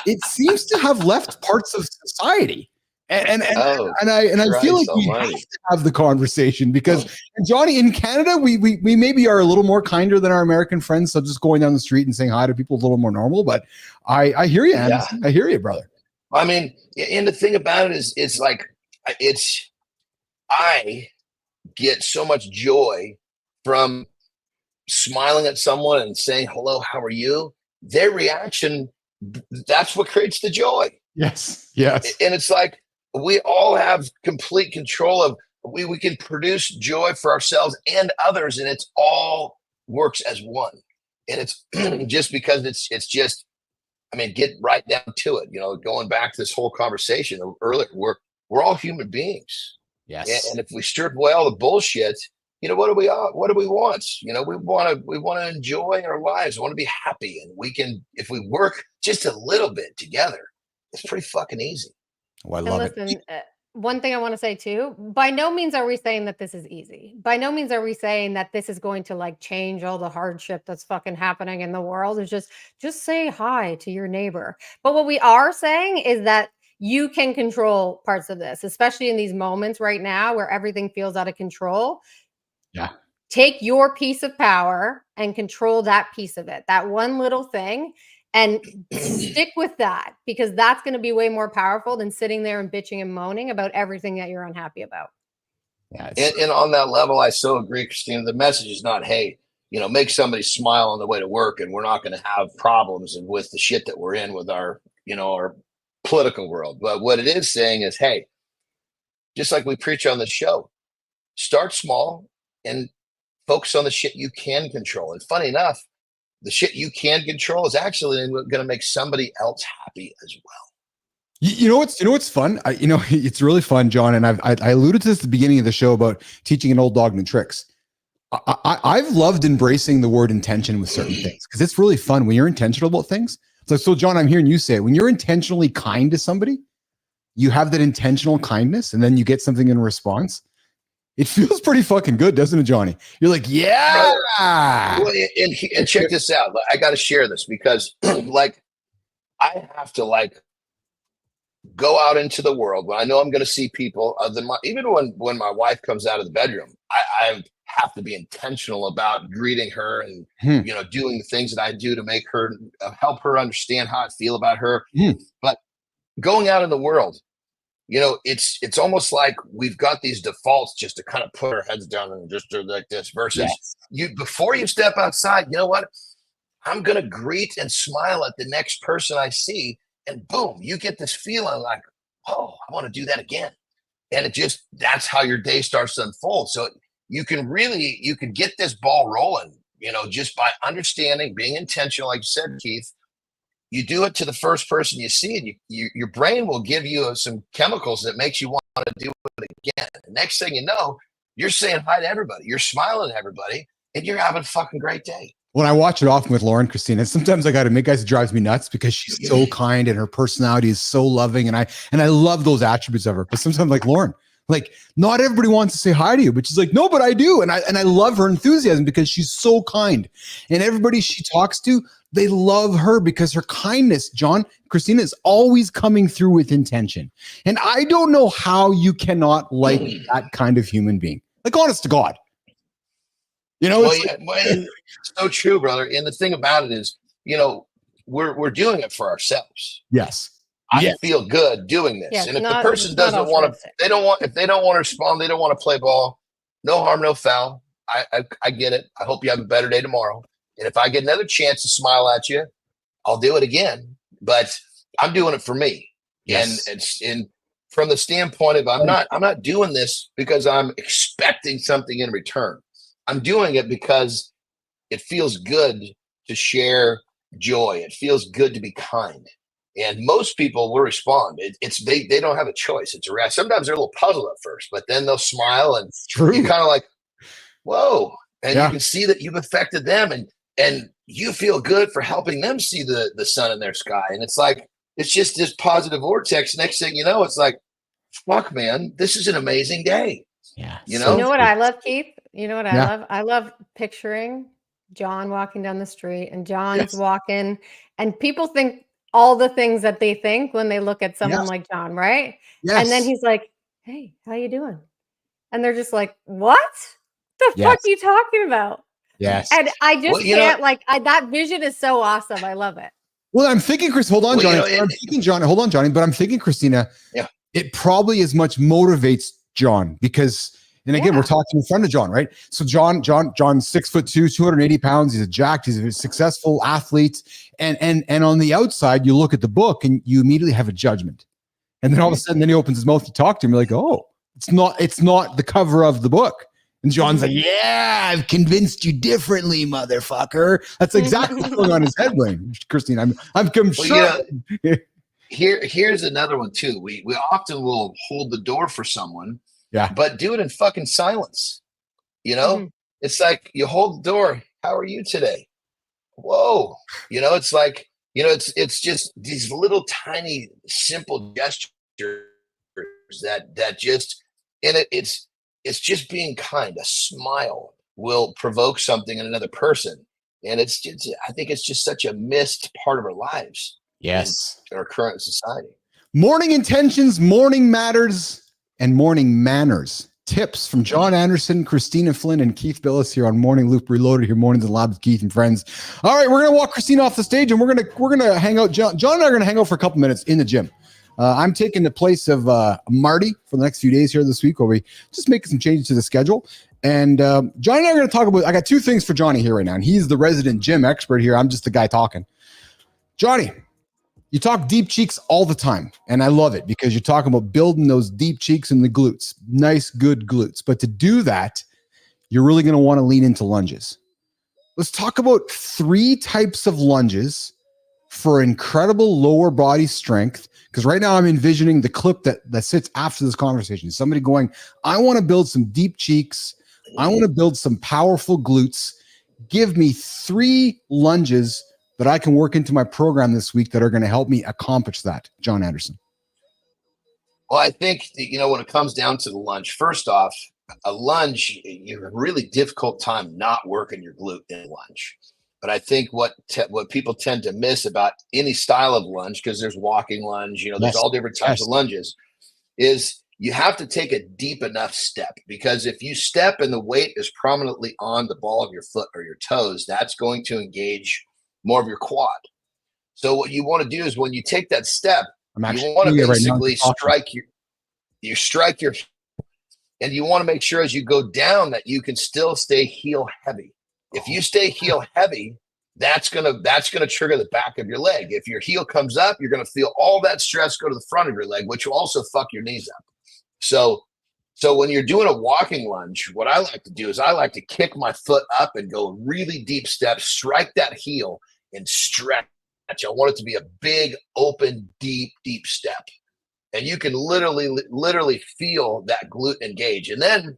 it seems to have left parts of society. And I feel like we have to have the conversation because, Johnny, in Canada, we maybe are a little more kinder than our American friends. So just going down the street and saying hi to people is a little more normal. But I hear you, Andersen. I hear you, brother. I mean, and the thing about it is, I get so much joy from smiling at someone and saying, hello, how are you? Their reaction, that's what creates the joy. Yes. And it's like, we all have complete control of, we can produce joy for ourselves and others, and it's all works as one. And it's just because it's just, I mean, get right down to it, going back to this whole conversation earlier, we're all human beings. Yes. And if we strip away all the bullshit, what do we want? We want to enjoy our lives. We want to be happy, and we can, if we work just a little bit together, it's pretty fucking easy. Oh, I love it. One thing I want to say too, by no means are we saying that this is easy. By no means are we saying that this is going to like change all the hardship that's fucking happening in the world. It's just say hi to your neighbor. But what we are saying is that you can control parts of this, especially in these moments right now where everything feels out of control. Yeah. Take your piece of power and control that piece of it, that one little thing, and stick with that, because that's going to be way more powerful than sitting there and bitching and moaning about everything that you're unhappy about. Yeah, and on that level, I so agree, Kristina. The message is not, hey, make somebody smile on the way to work, and we're not going to have problems and with the shit that we're in with our, our political world. But what it is saying is, hey, just like we preach on the show, start small and focus on the shit you can control. And funny enough, the shit you can control is actually going to make somebody else happy as well. What's fun? It's really fun, John. And I alluded to this at the beginning of the show about teaching an old dog new tricks. I've loved embracing the word intention with certain things because it's really fun when you're intentional about things. So John, I'm hearing you say it. When you're intentionally kind to somebody, you have that intentional kindness, and then you get something in response. It feels pretty fucking good, doesn't it, Johnny? You're like, yeah. Well, and check this out. I got to share this because, I have to go out into the world when I know I'm going to see people. Even when my wife comes out of the bedroom, I have to be intentional about greeting her and doing the things that I do to make her help her understand how I feel about her. But going out in the world, it's almost like we've got these defaults just to kind of put our heads down and just do like this versus before you step outside, you know what? I'm going to greet and smile at the next person I see, and boom, you get this feeling like, oh, I want to do that again. And that's how your day starts to unfold. So you can get this ball rolling just by understanding, being intentional, like you said, Keith, you do it to the first person you see, and your brain will give you some chemicals that makes you want to do it again. The next thing you know, you're saying hi to everybody, you're smiling at everybody, and you're having a fucking great day. When I watch it often with Lauren, Kristina, sometimes I got to admit, guys, it drives me nuts because she's so kind and her personality is so loving, and I love those attributes of her. But sometimes, like Lauren, like not everybody wants to say hi to you, but she's like, no, but I do, and I love her enthusiasm because she's so kind, and everybody she talks to, they love her because her kindness, Jon, Kristina, is always coming through with intention, and I don't know how you cannot like that kind of human being. Like, honest to God. It's so true, brother. And the thing about it is, we're doing it for ourselves. Yes. I feel good doing this. Yes, and if the person doesn't want to, if they don't want to respond, they don't want to play ball, no harm, no foul. I get it. I hope you have a better day tomorrow. And if I get another chance to smile at you, I'll do it again. But I'm doing it for me. Yes. And from the standpoint of I'm not doing this because I'm expecting something in return. I'm doing it because it feels good to share joy. It feels good to be kind. And most people will respond. They don't have a choice. It's a rest. Sometimes they're a little puzzled at first, but then they'll smile and you're kind of like, whoa. And you can see that you've affected them and you feel good for helping them see the sun in their sky. And it's like, it's just this positive vortex. Next thing you know, it's like, fuck, man, this is an amazing day. Yeah. You know what I love, Keith? You know what I love? I love picturing Jon walking down the street and Jon's walking, and people think all the things that they think when they look at someone like Jon, right? Yes. And then he's like, hey, how you doing? And they're just like, what the fuck are you talking about? Yes. And I just can't that vision is so awesome. I love it. Well, I'm thinking, Chris, hold on, Johnny. I'm thinking, Jon, hold on, Johnny, but I'm thinking, Kristina, it probably as much motivates Jon because, and again, we're talking in front of Jon, right? So Jon's 6'2", 280 pounds. He's he's a successful athlete. And on the outside, you look at the book and you immediately have a judgment. And then all of a sudden, then he opens his mouth to talk to him. You're like, oh, it's not the cover of the book. And Jon's like, yeah, I've convinced you differently, motherfucker. That's exactly what's going on in his head brain, Kristina. I'm sure. Here's another one too. We often will hold the door for someone, but do it in fucking silence. It's like you hold the door. How are you today? Whoa. It's like, it's just these little tiny simple gestures that just, and it's just being kind. A smile will provoke something in another person. And I think it's just such a missed part of our lives. Yes. In our current society. Morning intentions, morning matters, and morning manners. Tips from Jon Andersen, Kristina Flynn, and Keith Bilous here on Morning Loop Reloaded. Here, Mornings in the Lab with Keith and friends. All right, we're gonna walk Kristina off the stage, and we're gonna hang out. Jon and I are gonna hang out for a couple minutes in the gym. I'm taking the place of Marty for the next few days here this week, where we just making some changes to the schedule. And Johnny and I are going to talk about. I got two things for Johnny here right now, and he's the resident gym expert here. I'm just the guy talking. Johnny, you talk deep cheeks all the time, and I love it because you're talking about building those deep cheeks and the glutes, nice, good glutes. But to do that, you're really going to want to lean into lunges. Let's talk about 3 types of lunges for incredible lower body strength. Because right now I'm envisioning the clip that sits after this conversation. Somebody going, I want to build some deep cheeks. I want to build some powerful glutes. Give me 3 lunges that I can work into my program this week that are going to help me accomplish that. Jon Andersen. Well, I think, when it comes down to the lunge, first off, a lunge, you have a really difficult time not working your glute in a lunge. But I think what people tend to miss about any style of lunge, because there's walking lunge, there's all different types of lunges, is you have to take a deep enough step. Because if you step and the weight is prominently on the ball of your foot or your toes, that's going to engage more of your quad. So what you want to do is when you take that step, you want to basically strike your, and you want to make sure as you go down that you can still stay heel heavy. If you stay heel heavy, that's gonna trigger the back of your leg. If your heel comes up, you're gonna feel all that stress go to the front of your leg, which will also fuck your knees up. So So when you're doing a walking lunge, what I like to do is I like to kick my foot up and go really deep steps, strike that heel and stretch. I want it to be a big, open, deep step. And you can literally feel that glute engage. And then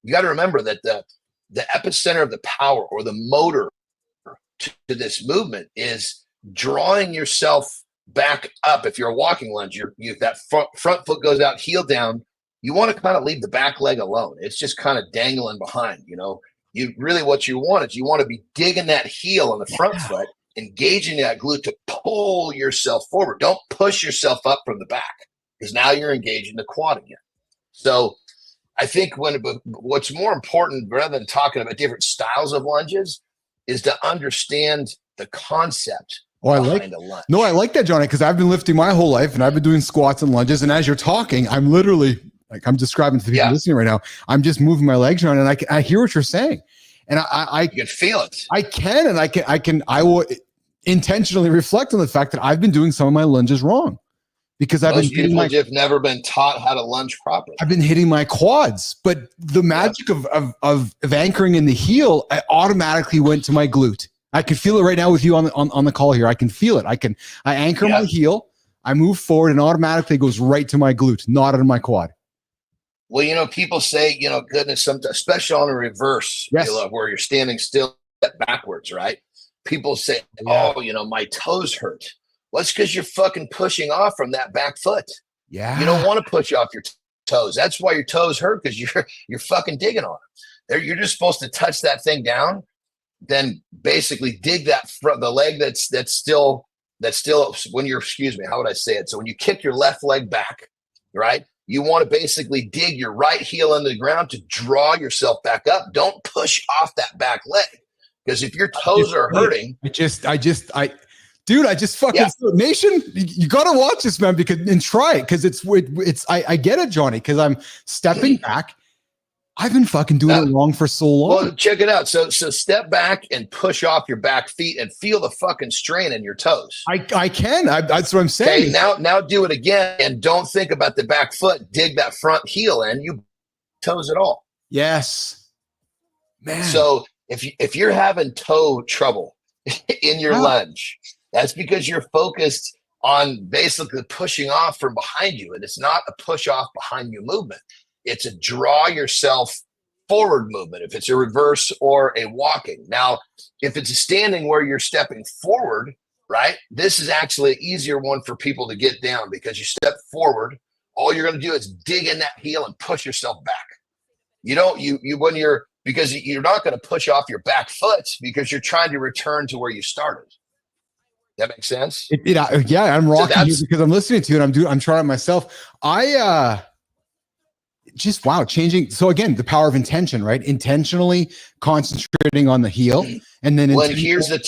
you got to remember that the epicenter of the power or the motor to this movement is drawing yourself back up. If you're a walking lunge, that front foot goes out, heel down. You want to kind of leave the back leg alone. It's just kind of dangling behind, what you want is you want to be digging that heel on the front foot, engaging that glute to pull yourself forward. Don't push yourself up from the back, because now you're engaging the quad again. So I think what's more important, rather than talking about different styles of lunges, is to understand the concept. I like that, Johnny, because I've been lifting my whole life and I've been doing squats and lunges. And as you're talking, I'm literally I'm describing to the people listening right now. I'm just moving my legs around, and I hear what you're saying, and I can feel it. I will intentionally reflect on the fact that I've been doing some of my lunges wrong, because Most people have never been taught how to lunge properly. I've been hitting my quads, but the magic of anchoring in the heel, I automatically went to my glute. I can feel it right now with you on the call here. I can feel it. I anchor my heel, I move forward, and automatically it goes right to my glute, not on my quad. Well, people say, goodness, sometimes, especially on a reverse, where you're standing still backwards, right? People say, my toes hurt. Well, it's because you're fucking pushing off from that back foot. Yeah. You don't want to push off your toes. That's why your toes hurt, because you're fucking digging on them. You're just supposed to touch that thing down, then basically dig the leg that's still when you're, how would I say it? So when you kick your left leg back, right? You want to basically dig your right heel into the ground to draw yourself back up. Don't push off that back leg, because if your toes are hurting, I just fucking Nation. You got to watch this, man, and try it, because I get it, Johnny, because I'm stepping back. I've been fucking doing it wrong for so long. Well, check it out. So step back and push off your back feet and feel the fucking strain in your toes. I can. That's what I'm saying. Okay, now do it again, and don't think about the back foot. Dig that front heel in. You toes at all. Yes, man. So if you're having toe trouble in your lunge, that's because you're focused on basically pushing off from behind you, and it's not a push off behind you movement. It's a draw yourself forward movement, if it's a reverse or a walking. Now, if it's a standing where you're stepping forward, right, this is actually an easier one for people to get down, because you step forward, all you're going to do is dig in that heel and push yourself back. Because you're not going to push off your back foot, because you're trying to return to where you started. That makes sense? I'm rocking you because I'm listening to it. I'm trying it myself. Changing. So again, the power of intention, right? Intentionally concentrating on the heel, and then here's the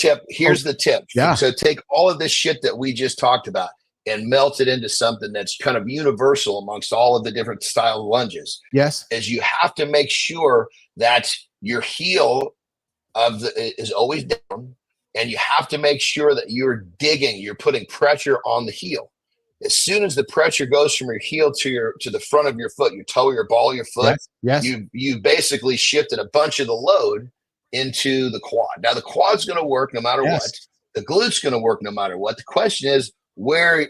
tip. Yeah. So take all of this shit that we just talked about and melt it into something that's kind of universal amongst all of the different style lunges. Yes. Is you have to make sure that your heel is always down, and you have to make sure that you're putting pressure on the heel. As soon as the pressure goes from your heel to the front of your foot, your toe, your ball of your foot, you basically shifted a bunch of the load into the quad. Now the quad's going to work no matter what. The glute's going to work no matter what. The question is where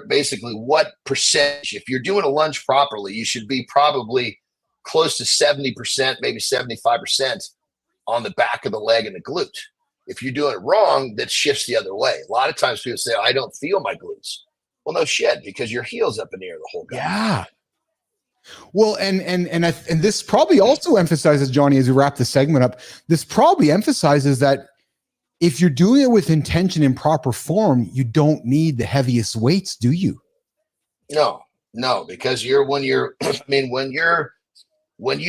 basically what percentage. If you're doing a lunge properly, you should be probably close to 70%, maybe 75% on the back of the leg and the glute. If you're doing it wrong, that shifts the other way. A lot of times people say, I don't feel my glutes. Well, no shit, because your heel's up in the air the whole time. Yeah. Well, and this probably also emphasizes, Johnny, as we wrap the segment up, this probably emphasizes that if you're doing it with intention in proper form, you don't need the heaviest weights, do you? No, because when you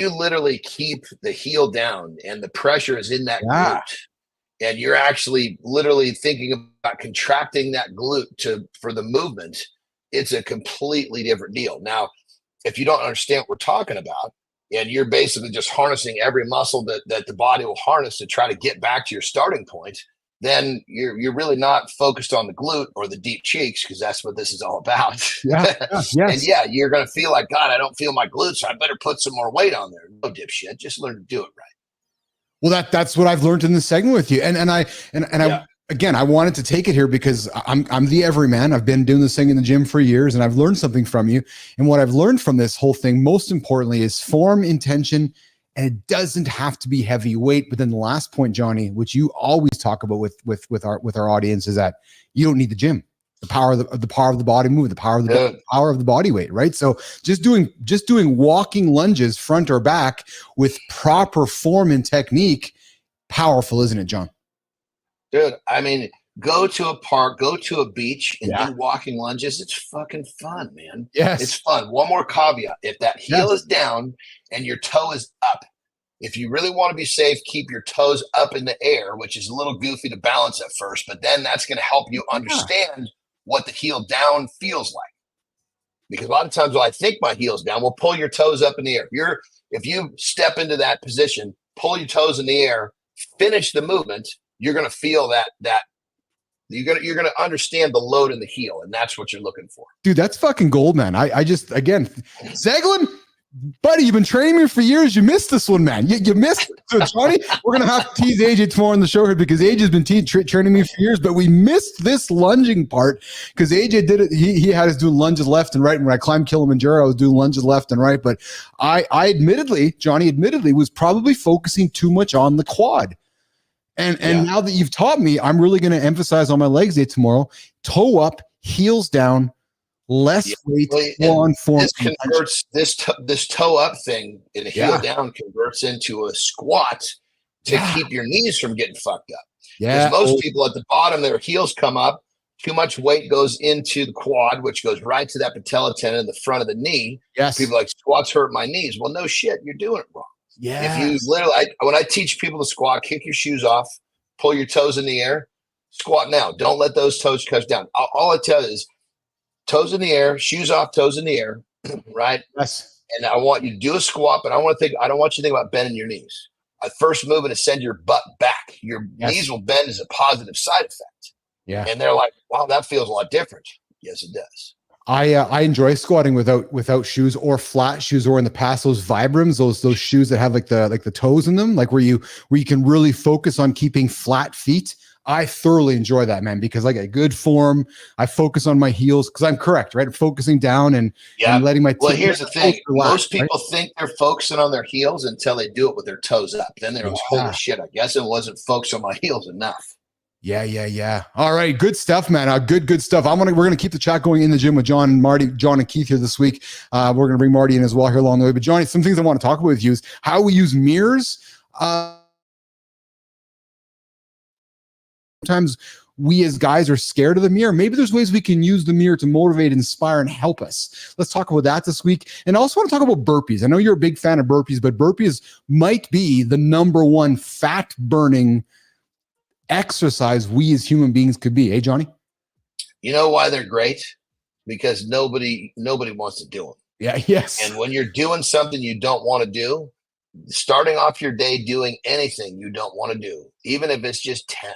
literally keep the heel down and the pressure is in that glute, and you're actually literally thinking about contracting that glute for the movement, it's a completely different deal. Now, if you don't understand what we're talking about, and you're basically just harnessing every muscle that the body will harness to try to get back to your starting point, then you're really not focused on the glute or the deep cheeks, because that's what this is all about. And yeah, you're going to feel like, God, I don't feel my glutes, so I better put some more weight on there. No, dipshit, just learn to do it right. Well, that's what I've learned in this segment with you. I again, I wanted to take it here because I'm the everyman. I've been doing this thing in the gym for years, and I've learned something from you. And what I've learned from this whole thing, most importantly, is form, intention, and it doesn't have to be heavy weight. But then the last point, Johnny, which you always talk about with our audience, is that you don't need the gym. The power of the body move, the power of the body weight, right? So just doing walking lunges, front or back, with proper form and technique, powerful, isn't it, John? Dude, I mean, go to a park, go to a beach, and do walking lunges. It's fucking fun, man. Yes. It's fun. One more caveat. If that heel is down and your toe is up, if you really want to be safe, keep your toes up in the air, which is a little goofy to balance at first, but then that's going to help you understand what the heel down feels like. Because a lot of times when I think my heel's down, we'll pull your toes up in the air. If you step into that position, pull your toes in the air, finish the movement, you're going to feel that you're going to understand the load in the heel, and that's what you're looking for. Dude, that's fucking gold, man. I just, again, Zeglin, buddy, you've been training me for years. You missed this one, man. You missed it. So, Johnny, we're going to have to tease AJ tomorrow on the show here, because AJ's been training me for years, but we missed this lunging part because AJ did it. He had us doing lunges left and right. And when I climbed Kilimanjaro, I was doing lunges left and right. But I Johnny admittedly was probably focusing too much on the quad. And now that you've taught me, I'm really going to emphasize on my legs day tomorrow: toe up, heels down, less weight, on form. This converts this toe up thing and a heel down converts into a squat to keep your knees from getting fucked up. Because most people at the bottom, their heels come up, too much weight goes into the quad, which goes right to that patella tendon in the front of the knee. Yes. People are like, squats hurt my knees. Well, no shit, you're doing it wrong. Yeah. If you literally, when I teach people to squat, kick your shoes off, pull your toes in the air, squat now. Don't let those toes touch down. All I tell you is toes in the air, shoes off, toes in the air, right? Yes. And I want you to do a squat, but I don't want you to think about bending your knees. First movement is send your butt back. Your knees will bend as a positive side effect. Yeah. And they're like, wow, that feels a lot different. Yes, it does. I enjoy squatting without shoes or flat shoes, or in the past those Vibrams, those shoes that have like the toes in them, like where you can really focus on keeping flat feet. I thoroughly enjoy that, man, because I get good form. I focus on my heels because I'm correct, right? I'm focusing down and letting my here's the thing. Most people think they're focusing on their heels until they do it with their toes up. Then they're like, holy shit, I guess it wasn't focused on my heels enough. Yeah. All right. Good stuff, man. Good stuff. We're going to keep the chat going in the gym with John and Keith here this week. We're going to bring Marty in as well here along the way. But Johnny, some things I want to talk about with you is how we use mirrors. Sometimes we as guys are scared of the mirror. Maybe there's ways we can use the mirror to motivate, inspire, and help us. Let's talk about that this week. And I also want to talk about burpees. I know you're a big fan of burpees, but burpees might be the number one fat burning exercise we as human beings could be. Hey, Johnny? You know why they're great? Because nobody wants to do them. Yeah. Yes. And when you're doing something you don't want to do, starting off your day doing anything you don't want to do, even if it's just 10,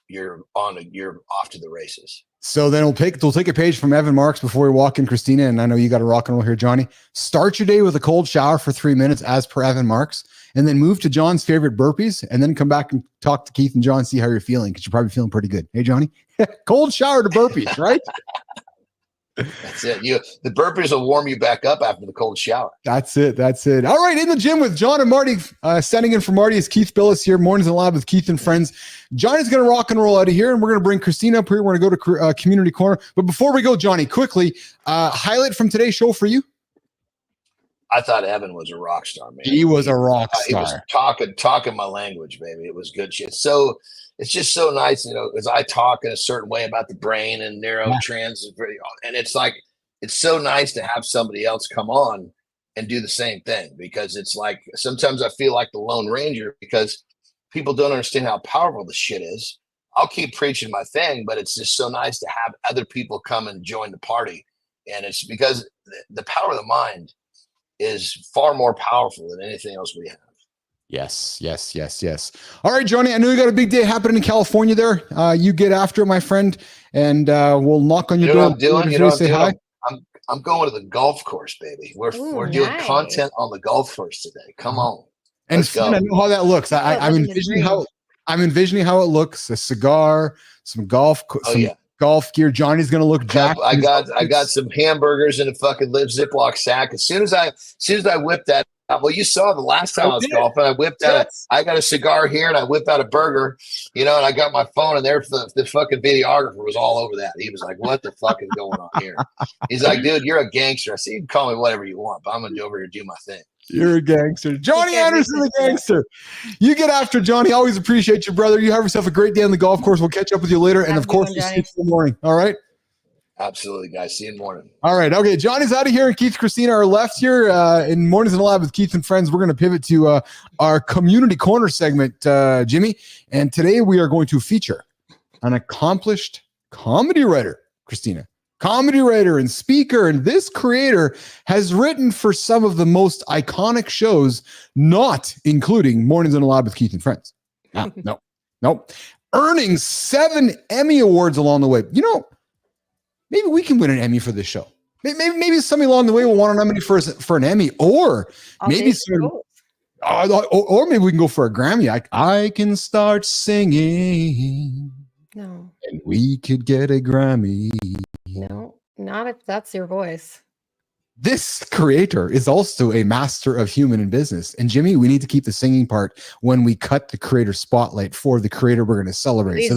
you're off to the races. So then we'll take a page from Evan Marks before we walk in Kristina. And I know you got to rock and roll here, Johnny. Start your day with a cold shower for 3 minutes as per Evan Marks, and then move to John's favorite burpees, and then come back and talk to Keith and John, see how you're feeling, because you're probably feeling pretty good. Hey, Johnny? Cold shower to burpees, right? That's it. The burpees will warm you back up after the cold shower. That's it. All right, in the gym with John and Marty. Standing in for Marty is Keith Bilous here. Mornings in the Lab with Keith and friends. Johnny's going to rock and roll out of here, and we're going to bring Kristina up here. We're going to go to Community Corner. But before we go, Johnny, quickly, highlight from today's show for you. I thought Evan was a rock star, man. He was a rock star. He was talking my language, baby. It was good shit. So it's just so nice, as I talk in a certain way about the brain and neurotrans, and it's like, it's so nice to have somebody else come on and do the same thing, because it's like, sometimes I feel like the Lone Ranger because people don't understand how powerful this shit is. I'll keep preaching my thing, but it's just so nice to have other people come and join the party. And it's because the power of the mind is far more powerful than anything else we have. Yes. All right, Johnny, I know you got a big day happening in California there. You get after it, my friend, and we'll knock on your door. What I'm doing? You know what I'm say hi. doing? I'm going to the golf course, baby. We're doing nice. content on the golf course today. Come on. And Flynn, I know how that looks. I'm envisioning how it looks. A cigar, some golf gear. Johnny's gonna look jacked. I got some hamburgers in a fucking Ziploc sack. As soon as I whipped that out, well, you saw the last time I was golfing. I whipped out. I got a cigar here, and I whipped out a burger. And I got my phone, and there the fucking videographer was all over that. He was like, "What the fuck is going on here?" He's like, "Dude, you're a gangster." I said, "You can call me whatever you want, but I'm gonna do over here and do my thing." You're a gangster. Jon Andersen, the gangster. You get after Johnny. Always appreciate you, brother. You have yourself a great day on the golf course. We'll catch up with you later. And of course, we'll see you in the morning. All right? Absolutely, guys. See you in the morning. All right. Okay. Johnny's out of here, and Keith, Kristina are left here in Mornings in the Lab with Keith and friends. We're going to pivot to our community corner segment, Jimmy. And today we are going to feature an accomplished comedy writer, Kristina. Comedy writer and speaker, and this creator has written for some of the most iconic shows, not including Mornings in the Lab with Keith and Friends. No. Earning 7 Emmy Awards along the way. Maybe we can win an Emmy for this show. Maybe somebody along the way will want an Emmy for an Emmy, or maybe or maybe we can go for a Grammy. I can start singing. No. And we could get a Grammy. No, not if that's your voice. This creator is also a master of human and business. And Jimmy, we need to keep the singing part when we cut the creator spotlight for the creator we're going to celebrate.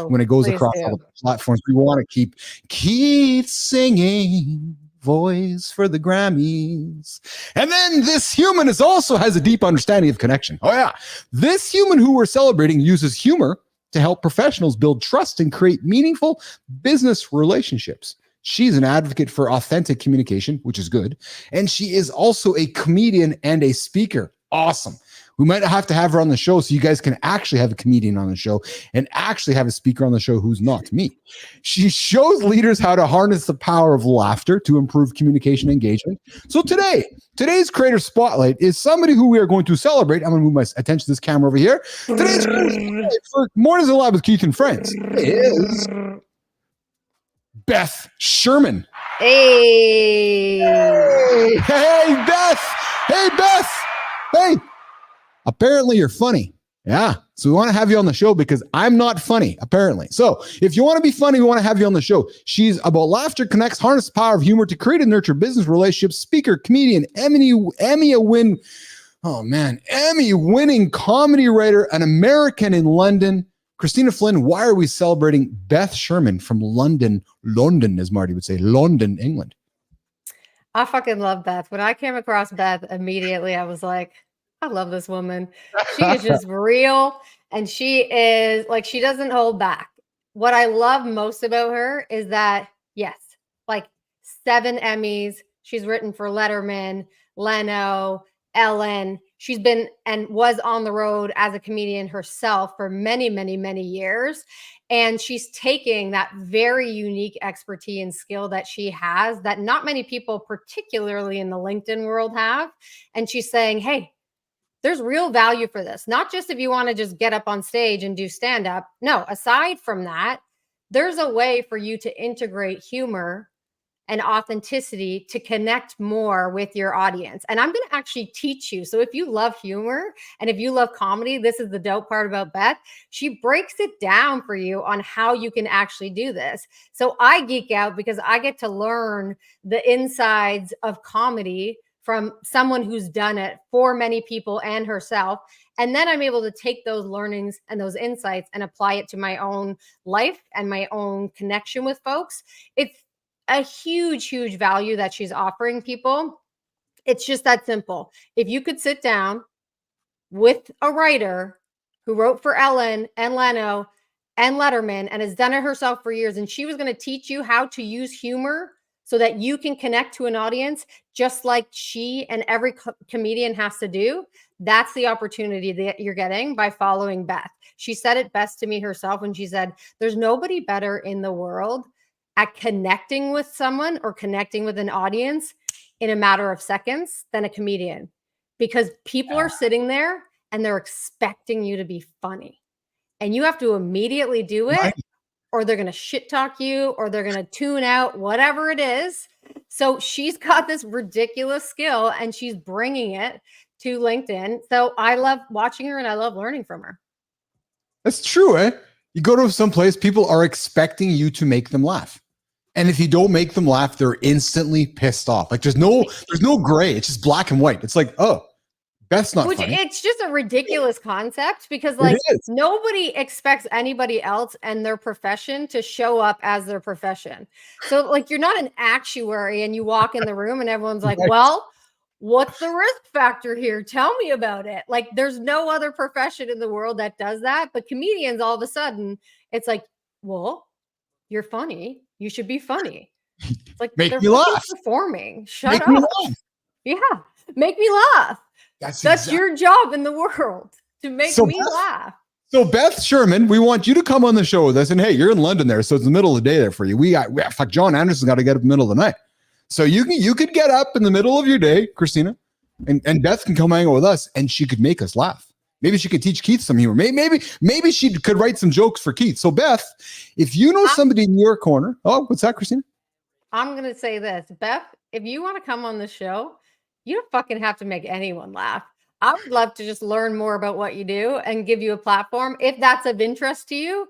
When it goes across all the platforms, we want to keep singing. Voice for the Grammys. And then this human has a deep understanding of connection. Oh yeah. This human who we're celebrating uses humor to help professionals build trust and create meaningful business relationships. She's an advocate for authentic communication, which is good. And she is also a comedian and a speaker. Awesome. We might have to have her on the show so you guys can actually have a comedian on the show and actually have a speaker on the show who's not me. She shows leaders how to harness the power of laughter to improve communication engagement. So today's creator spotlight is somebody who we are going to celebrate. I'm going to move my attention to this camera over here. Today's creator for Mornings in the Lab with Keith and Friends is Beth Sherman. Hey, Beth. Hey, Beth. Hey. Apparently you're funny. Yeah. So we want to have you on the show because I'm not funny, apparently. So if you want to be funny, we want to have you on the show. She's about laughter connects, harness the power of humor to create and nurture business relationships, speaker, comedian, Emmy winning comedy writer, an American in London. Kristina Flynn, why are we celebrating Beth Sherman from London, as Marty would say, London, England? I fucking love Beth. When I came across Beth, immediately I was like, I love this woman. She is just real. And she is like, she doesn't hold back. What I love most about her is that, yes, like 7 Emmys. She's written for Letterman, Leno, Ellen. She's been and was on the road as a comedian herself for many, many, many years. And she's taking that very unique expertise and skill that she has that not many people, particularly in the LinkedIn world, have. And she's saying, hey, there's real value for this. Not just if you want to just get up on stage and do stand-up. No, aside from that, there's a way for you to integrate humor and authenticity to connect more with your audience. And I'm going to actually teach you. So if you love humor and if you love comedy, this is the dope part about Beth. She breaks it down for you on how you can actually do this. So I geek out because I get to learn the insides of comedy from someone who's done it for many people and herself. And then I'm able to take those learnings and those insights and apply it to my own life and my own connection with folks. It's a huge, huge value that she's offering people. It's just that simple. If you could sit down with a writer who wrote for Ellen and Leno and Letterman and has done it herself for years, and she was going to teach you how to use humor so that you can connect to an audience just like she and every comedian has to do. That's the opportunity that you're getting by following Beth. She said it best to me herself when she said, there's nobody better in the world at connecting with someone or connecting with an audience in a matter of seconds than a comedian, because people are sitting there and they're expecting you to be funny. And you have to immediately do it, or they're going to shit talk you, or they're going to tune out, whatever it is. So she's got this ridiculous skill and she's bringing it to LinkedIn. So I love watching her and I love learning from her. That's true, eh? You go to some place, people are expecting you to make them laugh. And if you don't make them laugh, they're instantly pissed off. Like there's no gray. It's just black and white. It's like, oh, Beth's not funny. It's just a ridiculous concept because like nobody expects anybody else and their profession to show up as their profession. So like you're not an actuary and you walk in the room and everyone's like, well, what's the risk factor here? Tell me about it. Like there's no other profession in the world that does that. But comedians, all of a sudden, it's like, well, you're funny. You should be funny. It's like make me laugh. Performing. Shut up. Yeah. Make me laugh. That's your job in the world, to make me laugh. So Beth Sherman, we want you to come on the show with us. And hey, you're in London there, so it's the middle of the day there for you. Fuck, Jon Andersen's got to get up in the middle of the night. So you could get up in the middle of your day, Kristina, and Beth can come hang out with us, and she could make us laugh. Maybe she could teach Keith some humor. Maybe she could write some jokes for Keith. So Beth, if you know somebody in your corner, what's that, Kristina? I'm gonna say this, Beth. If you want to come on the show, you don't fucking have to make anyone laugh. I would love to just learn more about what you do and give you a platform if that's of interest to you.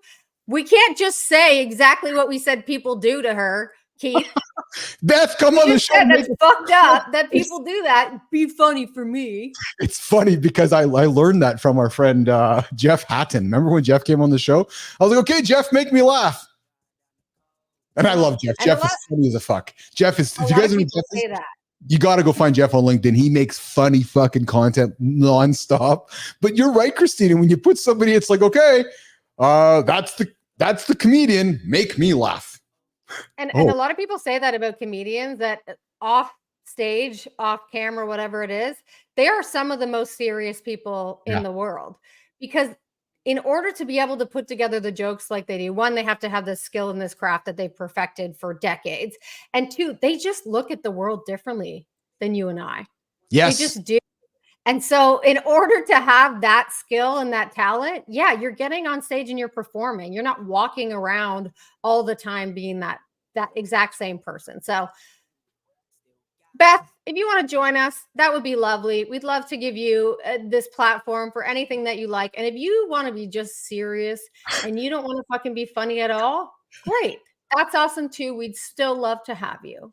We can't just say exactly what we said people do to her, Keith. Beth, come on the show. That's fucked up that people do that. Be funny for me. It's funny because I learned that from our friend Jeff Hatton. Remember when Jeff came on the show? I was like, okay, Jeff, make me laugh. And I love Jeff. Jeff is funny as a fuck. Jeff is, if you guys say that. You got to go find Jeff on LinkedIn. He makes funny fucking content nonstop. But you're right, Kristina. When you put somebody, it's like, okay, that's the comedian. Make me laugh. And a lot of people say that about comedians, that off stage, off camera, whatever it is, they are some of the most serious people in the world. Because in order to be able to put together the jokes like they do, one, they have to have this skill in this craft that they've perfected for decades. And two, they just look at the world differently than you and I. Yes. They just do. And so in order to have that skill and that talent, you're getting on stage and you're performing. You're not walking around all the time being that exact same person. So Beth, if you want to join us, that would be lovely. We'd love to give you this platform for anything that you like. And if you want to be just serious and you don't want to fucking be funny at all, great. That's awesome too. We'd still love to have you.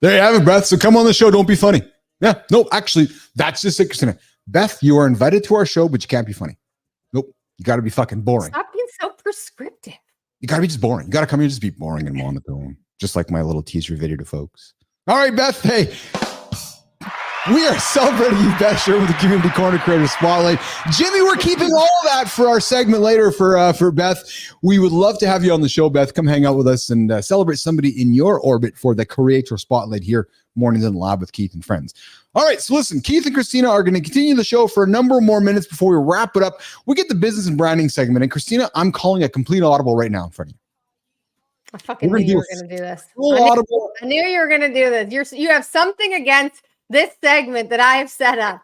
There you have it, Beth. So come on the show. Don't be funny. Yeah, no, actually, that's just it, Kristina. Beth, you are invited to our show, but you can't be funny. Nope. You got to be fucking boring. Stop being so prescriptive. You got to be just boring. You got to come here and just be boring and monotone, just like my little teaser video to folks. All right, Beth. Hey, we are celebrating you, Beth Sherman, with the Community Corner Creator Spotlight. Jimmy, we're keeping all that for our segment later for Beth. We would love to have you on the show, Beth. Come hang out with us and celebrate somebody in your orbit for the Creator Spotlight here, Mornings in the Lab with Keith and friends. All right, so listen, Keith and Kristina are going to continue the show for a number more minutes before we wrap it up. We get the business and branding segment. And Kristina, I'm calling a complete audible right now in front of you. I fucking knew you were going to do this. I knew you were going to do this. You have something against this segment that I have set up.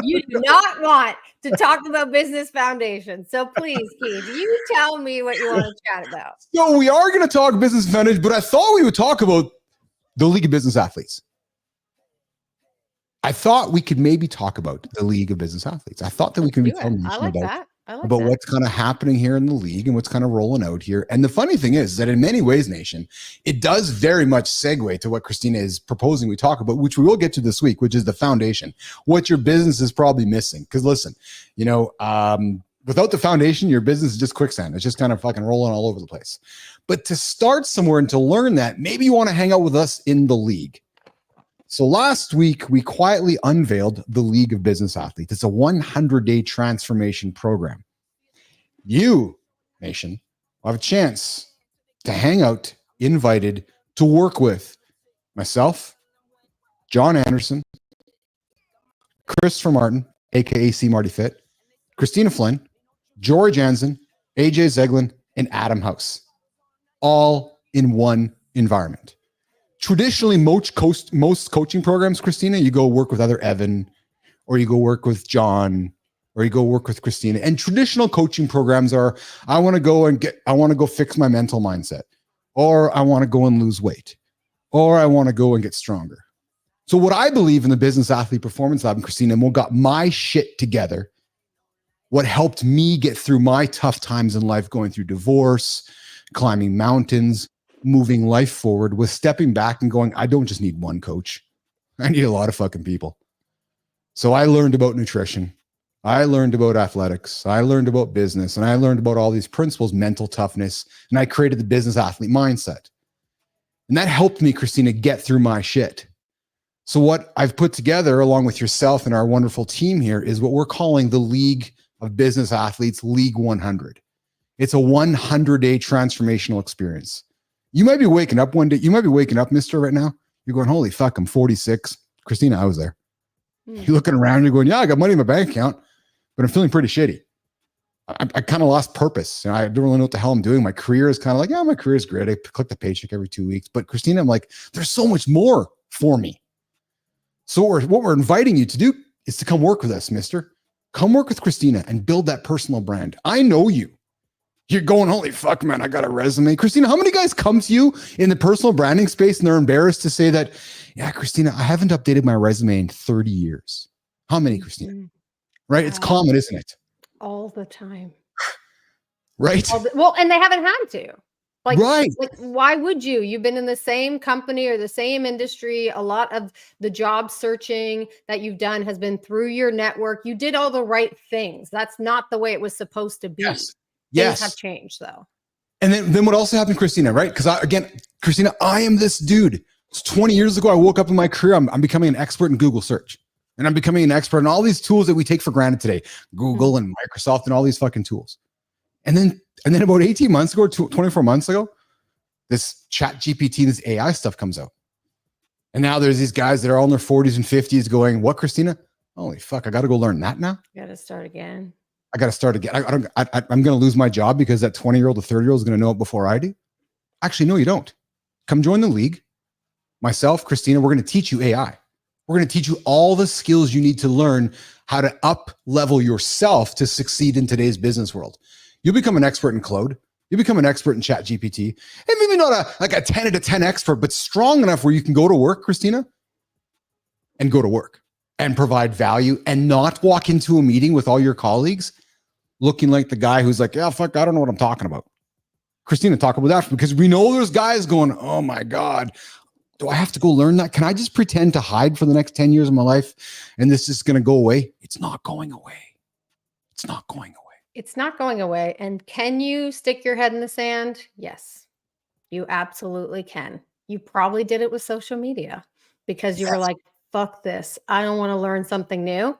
You do not want to talk about Business Foundation. So please, Keith, you tell me what you want to chat about. So we are going to talk Business Foundation, but I thought we would talk about the League of Business Athletes. I thought we could maybe talk about the League of Business Athletes. I thought that we could be telling about what's kind of happening here in the league and what's kind of rolling out here. And the funny thing is that in many ways, Nation, it does very much segue to what Kristina is proposing we talk about, which we will get to this week, which is the foundation, what your business is probably missing. Because listen, without the foundation, your business is just quicksand. It's just kind of fucking rolling all over the place. But to start somewhere and to learn that, maybe you want to hang out with us in the league. So last week, we quietly unveiled the League of Business Athletes. It's a 100-day transformation program. You, Nation, will have a chance to hang out, invited to work with myself, Jon Andersen, Christopher Martin, aka CMartyFit, Kristina Flynn, George Jansen, AJ Zeglin, and Adam House, all in one environment. Traditionally, most coaching programs, Kristina, you go work with either Evan or you go work with John or you go work with Kristina. And traditional coaching programs are, I want to go fix my mental mindset, or I want to go and lose weight, or I want to go and get stronger. So what I believe in the Business Athlete Performance Lab, and Kristina, and we got my shit together, what helped me get through my tough times in life, going through divorce, climbing mountains, moving life forward, was stepping back and going, I don't just need one coach. I need a lot of fucking people. So I learned about nutrition. I learned about athletics. I learned about business, and I learned about all these principles, mental toughness, and I created the business athlete mindset. And that helped me, Kristina, get through my shit. So what I've put together along with yourself and our wonderful team here is what we're calling the League of Business Athletes, League 100. It's a 100-day transformational experience. You might be waking up one day. You might be waking up, mister, right now. You're going, holy fuck, I'm 46. Kristina, I was there. You're looking around, you're going, yeah, I got money in my bank account, but I'm feeling pretty shitty. I kind of lost purpose. I don't really know what the hell I'm doing. My career is kind of like, yeah, my career is great. I collect the paycheck every 2 weeks. But Kristina, I'm like, there's so much more for me. So what we're inviting you to do is to come work with us, mister. Come work with Kristina and build that personal brand. I know you. You're going, holy fuck, man, I got a resume. Kristina, how many guys come to you in the personal branding space and they're embarrassed to say that, yeah, Kristina, I haven't updated my resume in 30 years. How many, Kristina? Right? It's common, isn't it? All the time. Right? Well, and they haven't had to. Like, right. Like, why would you? You've been in the same company or the same industry. A lot of the job searching that you've done has been through your network. You did all the right things. That's not the way it was supposed to be. Yes. Things have changed, though. And then what also happened, Kristina, right? Because Kristina, I am this dude. It's 20 years ago, I woke up in my career. I'm becoming an expert in Google search. And I'm becoming an expert in all these tools that we take for granted today. Google and Microsoft and all these fucking tools. And then about 18 months ago, 24 months ago, this chat GPT, this AI stuff comes out. And now there's these guys that are all in their 40s and 50s going, what, Kristina? Holy fuck, I got to go learn that now? You got to start again. I got to start again. I'm going to lose my job because that 20-year-old or 30-year-old is going to know it before I do. Actually, no, you don't. Come join the league. Myself, Kristina, we're going to teach you AI. We're going to teach you all the skills you need to learn how to up-level yourself to succeed in today's business world. You'll become an expert in Claude. You'll become an expert in Chat GPT. And maybe not a 10 out of 10 expert, but strong enough where you can go to work, Kristina, and go to work and provide value and not walk into a meeting with all your colleagues looking like the guy who's like, yeah, fuck, I don't know what I'm talking about. Kristina, talk about that because we know there's guys going, oh my God, do I have to go learn that? Can I just pretend to hide for the next 10 years of my life and this is going to go away? It's not going away. It's not going away. It's not going away. And can you stick your head in the sand? Yes, you absolutely can. You probably did it with social media because you were like, fuck this. I don't want to learn something new.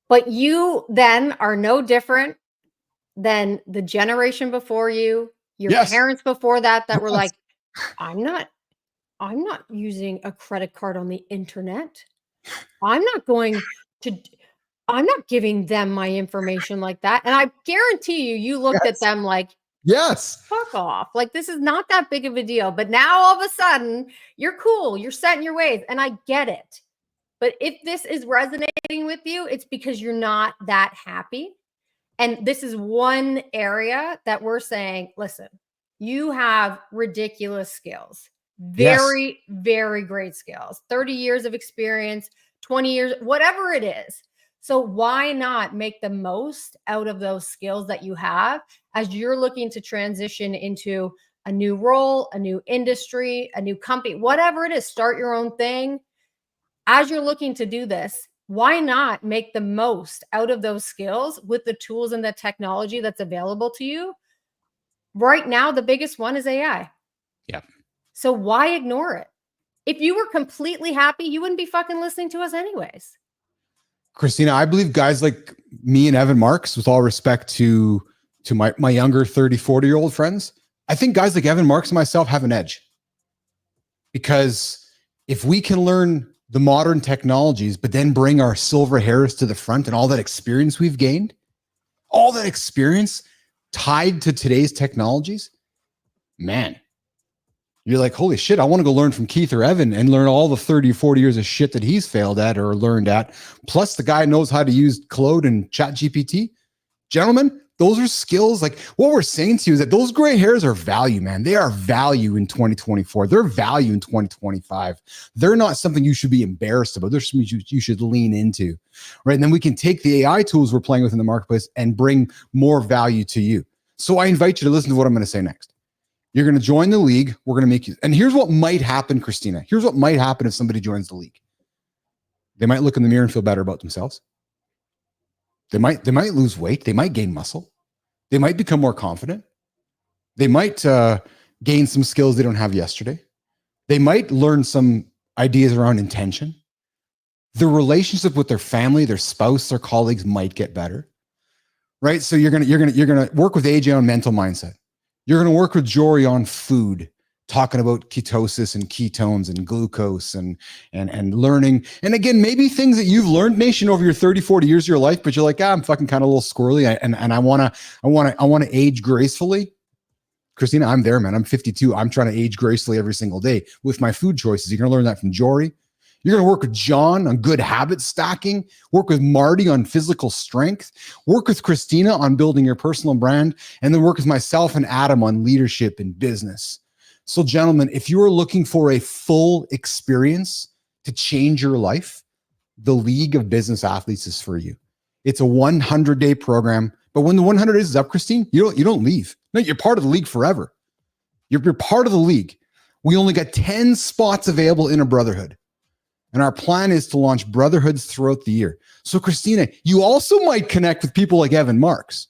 But you then are no different than the generation before you, your parents before that were like, I'm not using a credit card on the internet. I'm not giving them my information like that. And I guarantee you looked at them like, yes, fuck off. Like, this is not that big of a deal. But now all of a sudden you're cool. You're set in your ways. And I get it. But if this is resonating with you, it's because you're not that happy. And this is one area that we're saying, listen, you have ridiculous skills, very, very great skills, 30 years of experience, 20 years, whatever it is. So why not make the most out of those skills that you have as you're looking to transition into a new role, a new industry, a new company, whatever it is, start your own thing. As you're looking to do this, why not make the most out of those skills with the tools and the technology that's available to you? Right now, the biggest one is AI. Yeah. So why ignore it? If you were completely happy, you wouldn't be fucking listening to us anyways. Kristina, I believe guys like me and Evan Marks, with all respect to my younger 30, 40-year-old friends, I think guys like Evan Marks and myself have an edge. Because if we can learn the modern technologies, but then bring our silver hairs to the front and all that experience we've gained, all that experience tied to today's technologies, man, You're like, holy shit, I want to go learn from Keith or Evan and learn all the 30 or 40 years of shit that he's failed at or learned at. Plus the guy knows how to use Claude and Chat GPT. Gentlemen, those are skills. Like what we're saying to you is that those gray hairs are value, man. They are value in 2024. They're value in 2025. They're not something you should be embarrassed about. They're something you should lean into, right? And then we can take the AI tools we're playing with in the marketplace and bring more value to you. So I invite you to listen to what I'm going to say next. You're going to join the league. We're going to make you. And here's what might happen, Kristina. Here's what might happen if somebody joins the league. They might look in the mirror and feel better about themselves. They might lose weight. They might gain muscle. They might become more confident. They might gain some skills they don't have yesterday. They might learn some ideas around intention. Their relationship with their family, their spouse, their colleagues might get better. Right? So you're gonna work with AJ on mental mindset. You're gonna work with Jory on food, talking about ketosis and ketones and glucose and learning. And again, maybe things that you've learned, Nation, over your 30, 40 years of your life, but you're like, I'm fucking kind of a little squirrely and I wanna age gracefully. Kristina, I'm there, man. I'm 52. I'm trying to age gracefully every single day with my food choices. You're gonna learn that from Jory. You're going to work with Jon on good habit stacking, work with Marty on physical strength, work with Kristina on building your personal brand, and then work with myself and Adam on leadership and business. So gentlemen, if you are looking for a full experience to change your life, the League of Business Athletes is for you. It's a 100-day program, but when the 100 days is up, Christine, you don't leave. No, you're part of the league forever. You're part of the league. We only got 10 spots available in a brotherhood. And our plan is to launch brotherhoods throughout the year. So Kristina, you also might connect with people like Evan Marks.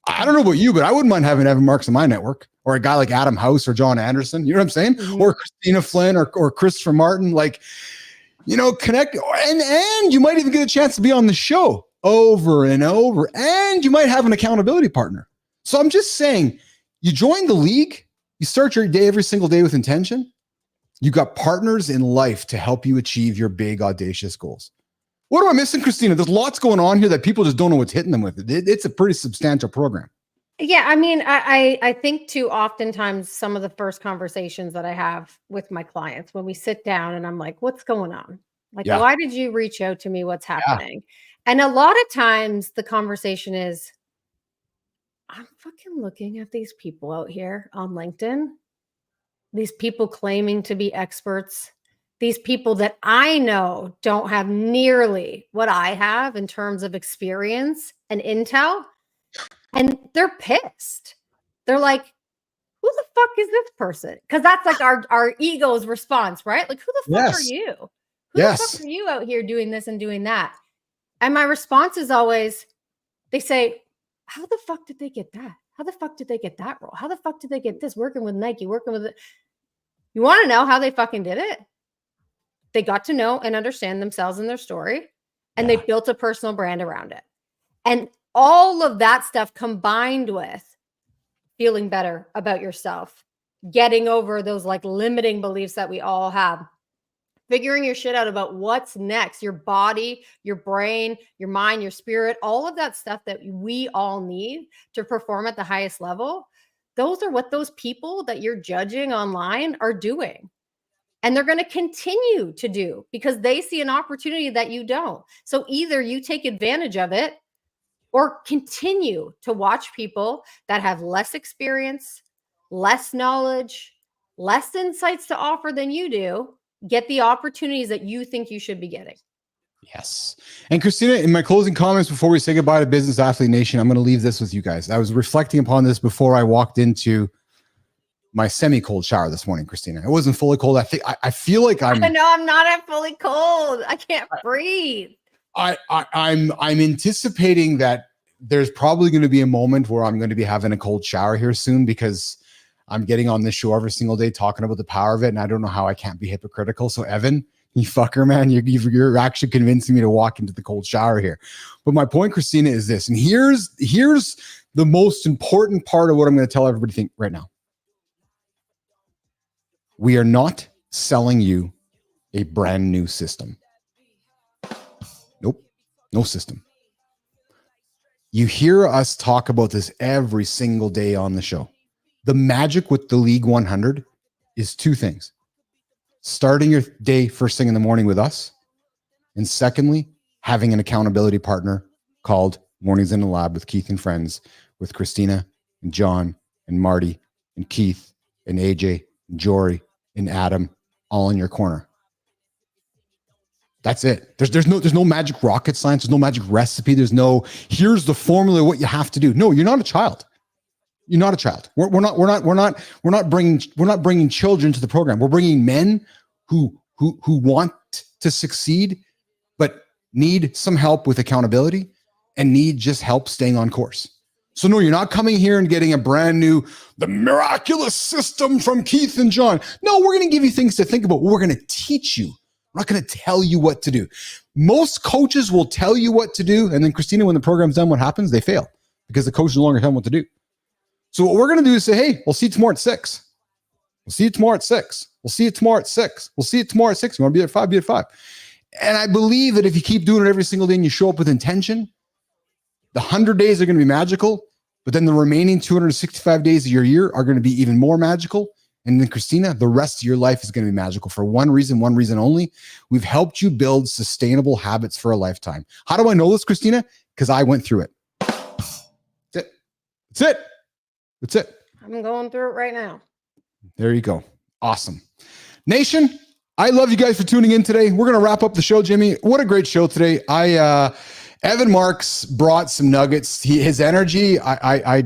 I don't know about you, but I wouldn't mind having Evan Marks in my network, or a guy like Adam House or Jon Andersen. You know what I'm saying? Mm-hmm. Or Kristina Flynn or Christopher Martin. Like, connect. And you might even get a chance to be on the show over and over. And you might have an accountability partner. So I'm just saying, you join the league, you start your day every single day with intention. You got partners in life to help you achieve your big, audacious goals. What am I missing, Kristina? There's lots going on here that people just don't know what's hitting them with. It's a pretty substantial program. Yeah, I mean, I think too oftentimes some of the first conversations that I have with my clients when we sit down and I'm like, what's going on? Like, why did you reach out to me? What's happening? Yeah. And a lot of times the conversation is, I'm fucking looking at these people out here on LinkedIn. These people claiming to be experts, these people that I know don't have nearly what I have in terms of experience and intel. And they're pissed. They're like, who the fuck is this person? Because that's like our ego's response, right? Like, who the fuck are you? Who the fuck are you out here doing this and doing that? And my response is always, they say, how the fuck did they get that? How the fuck did they get that role? How the fuck did they get this? Working with Nike, working with it. You want to know how they fucking did it? They got to know and understand themselves and their story, and they built a personal brand around it. And all of that stuff combined with feeling better about yourself, getting over those like limiting beliefs that we all have, figuring your shit out about what's next, your body, your brain, your mind, your spirit, all of that stuff that we all need to perform at the highest level. Those are what those people that you're judging online are doing. And they're going to continue to do because they see an opportunity that you don't. So either you take advantage of it or continue to watch people that have less experience, less knowledge, less insights to offer than you do, get the opportunities that you think you should be getting. Yes. And Kristina, in my closing comments before we say goodbye to Business Athlete Nation, I'm going to leave this with you guys. I was reflecting upon this before I walked into my semi-cold shower this morning, Kristina. It wasn't fully cold. I feel like I'm not at fully cold. I can't breathe. I'm anticipating that there's probably going to be a moment where I'm going to be having a cold shower here soon because I'm getting on this show every single day talking about the power of it. And I don't know how I can't be hypocritical. So Evan, you fucker, man, you're actually convincing me to walk into the cold shower here. But my point, Kristina, is this, and here's the most important part of what I'm going to tell everybody right now. We are not selling you a brand new system. Nope, no system. You hear us talk about this every single day on the show. The magic with the League 100 is two things: starting your day first thing in the morning with us, and secondly, having an accountability partner called Mornings in the Lab with Keith and Friends, with Kristina and Jon and Marty and Keith and AJ and Jory and Adam, all in your corner. That's it. There's no magic rocket science. There's no magic recipe. There's no, here's the formula of what you have to do. No, you're not a child. You're not a child. We're not bringing children to the program. We're bringing men who want to succeed, but need some help with accountability and need just help staying on course. So no, you're not coming here and getting a brand new, the miraculous system from Keith and Jon. No, we're going to give you things to think about. We're going to teach you. I'm not going to tell you what to do. Most coaches will tell you what to do. And then Kristina, when the program's done, what happens? They fail because the coach no longer tells them what to do. So what we're going to do is say, hey, we'll see you tomorrow at 6. We'll see you tomorrow at 6. We'll see you tomorrow at 6. We'll see you tomorrow at 6. You want to be at 5, be at 5. And I believe that if you keep doing it every single day and you show up with intention, the 100 days are going to be magical, but then the remaining 265 days of your year are going to be even more magical. And then Kristina, the rest of your life is going to be magical for one reason only. We've helped you build sustainable habits for a lifetime. How do I know this, Kristina? Because I went through it. That's it. That's it. I'm going through it right now. There you go. Awesome. Nation, I love you guys for tuning in today. We're going to wrap up the show, Jimmy. What a great show today. Evan Marks brought some nuggets. His energy, I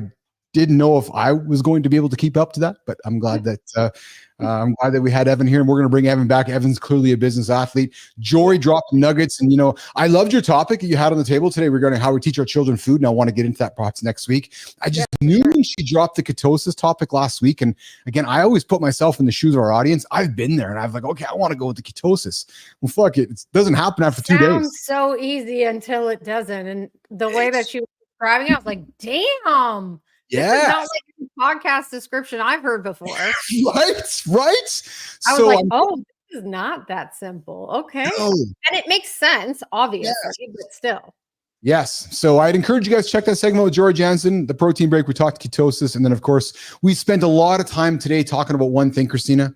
didn't know if I was going to be able to keep up to that, but I'm glad that we had Evan here, and we're going to bring Evan back. Evan's clearly a business athlete. Jory dropped nuggets, and I loved your topic that you had on the table today regarding how we teach our children food, and I want to get into that perhaps next week. I just knew when she dropped the ketosis topic last week, and again, I always put myself in the shoes of our audience. I've been there, and I'm like, okay, I want to go with the ketosis. Well, fuck it. It doesn't happen after 2 days. Sounds so easy until it doesn't, and the way that she was describing it, I was like, damn. Yeah. This is not like a podcast description I've heard before. Right. I was like, oh, this is not that simple. Okay. No. And it makes sense, obviously, but still. Yes. So I'd encourage you guys to check that segment with George Jansen, the protein break. We talked ketosis. And then, of course, we spent a lot of time today talking about one thing, Kristina: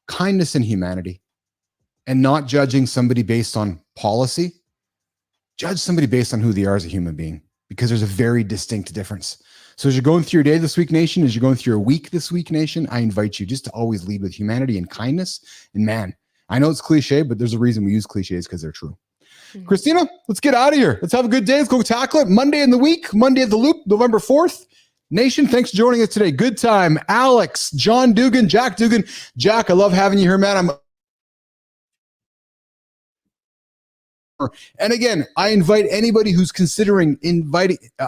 kindness and humanity, and not judging somebody based on policy. Judge somebody based on who they are as a human being, because there's a very distinct difference. So as you're going through your day this week, Nation, as you're going through your week this week, Nation, I invite you just to always lead with humanity and kindness. And man, I know it's cliche, but there's a reason we use cliches, because they're true. Mm-hmm. Kristina, let's get out of here. Let's have a good day. Let's go tackle it. Monday in the week, Monday at the Loop, November 4th. Nation, thanks for joining us today. Good time. Alex, John Dugan, Jack Dugan. Jack, I love having you here, man. And again, I invite anybody who's considering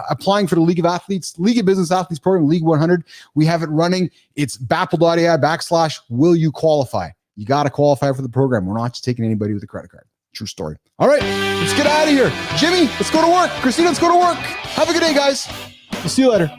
applying for the League of Business Athletes program, League 100. We have it running. It's bappel.ai/will you qualify. You got to qualify for the program. We're not just taking anybody with a credit card. True story. All right, let's get out of here. Jimmy, let's go to work. Kristina, let's go to work. Have a good day, guys. We'll see you later.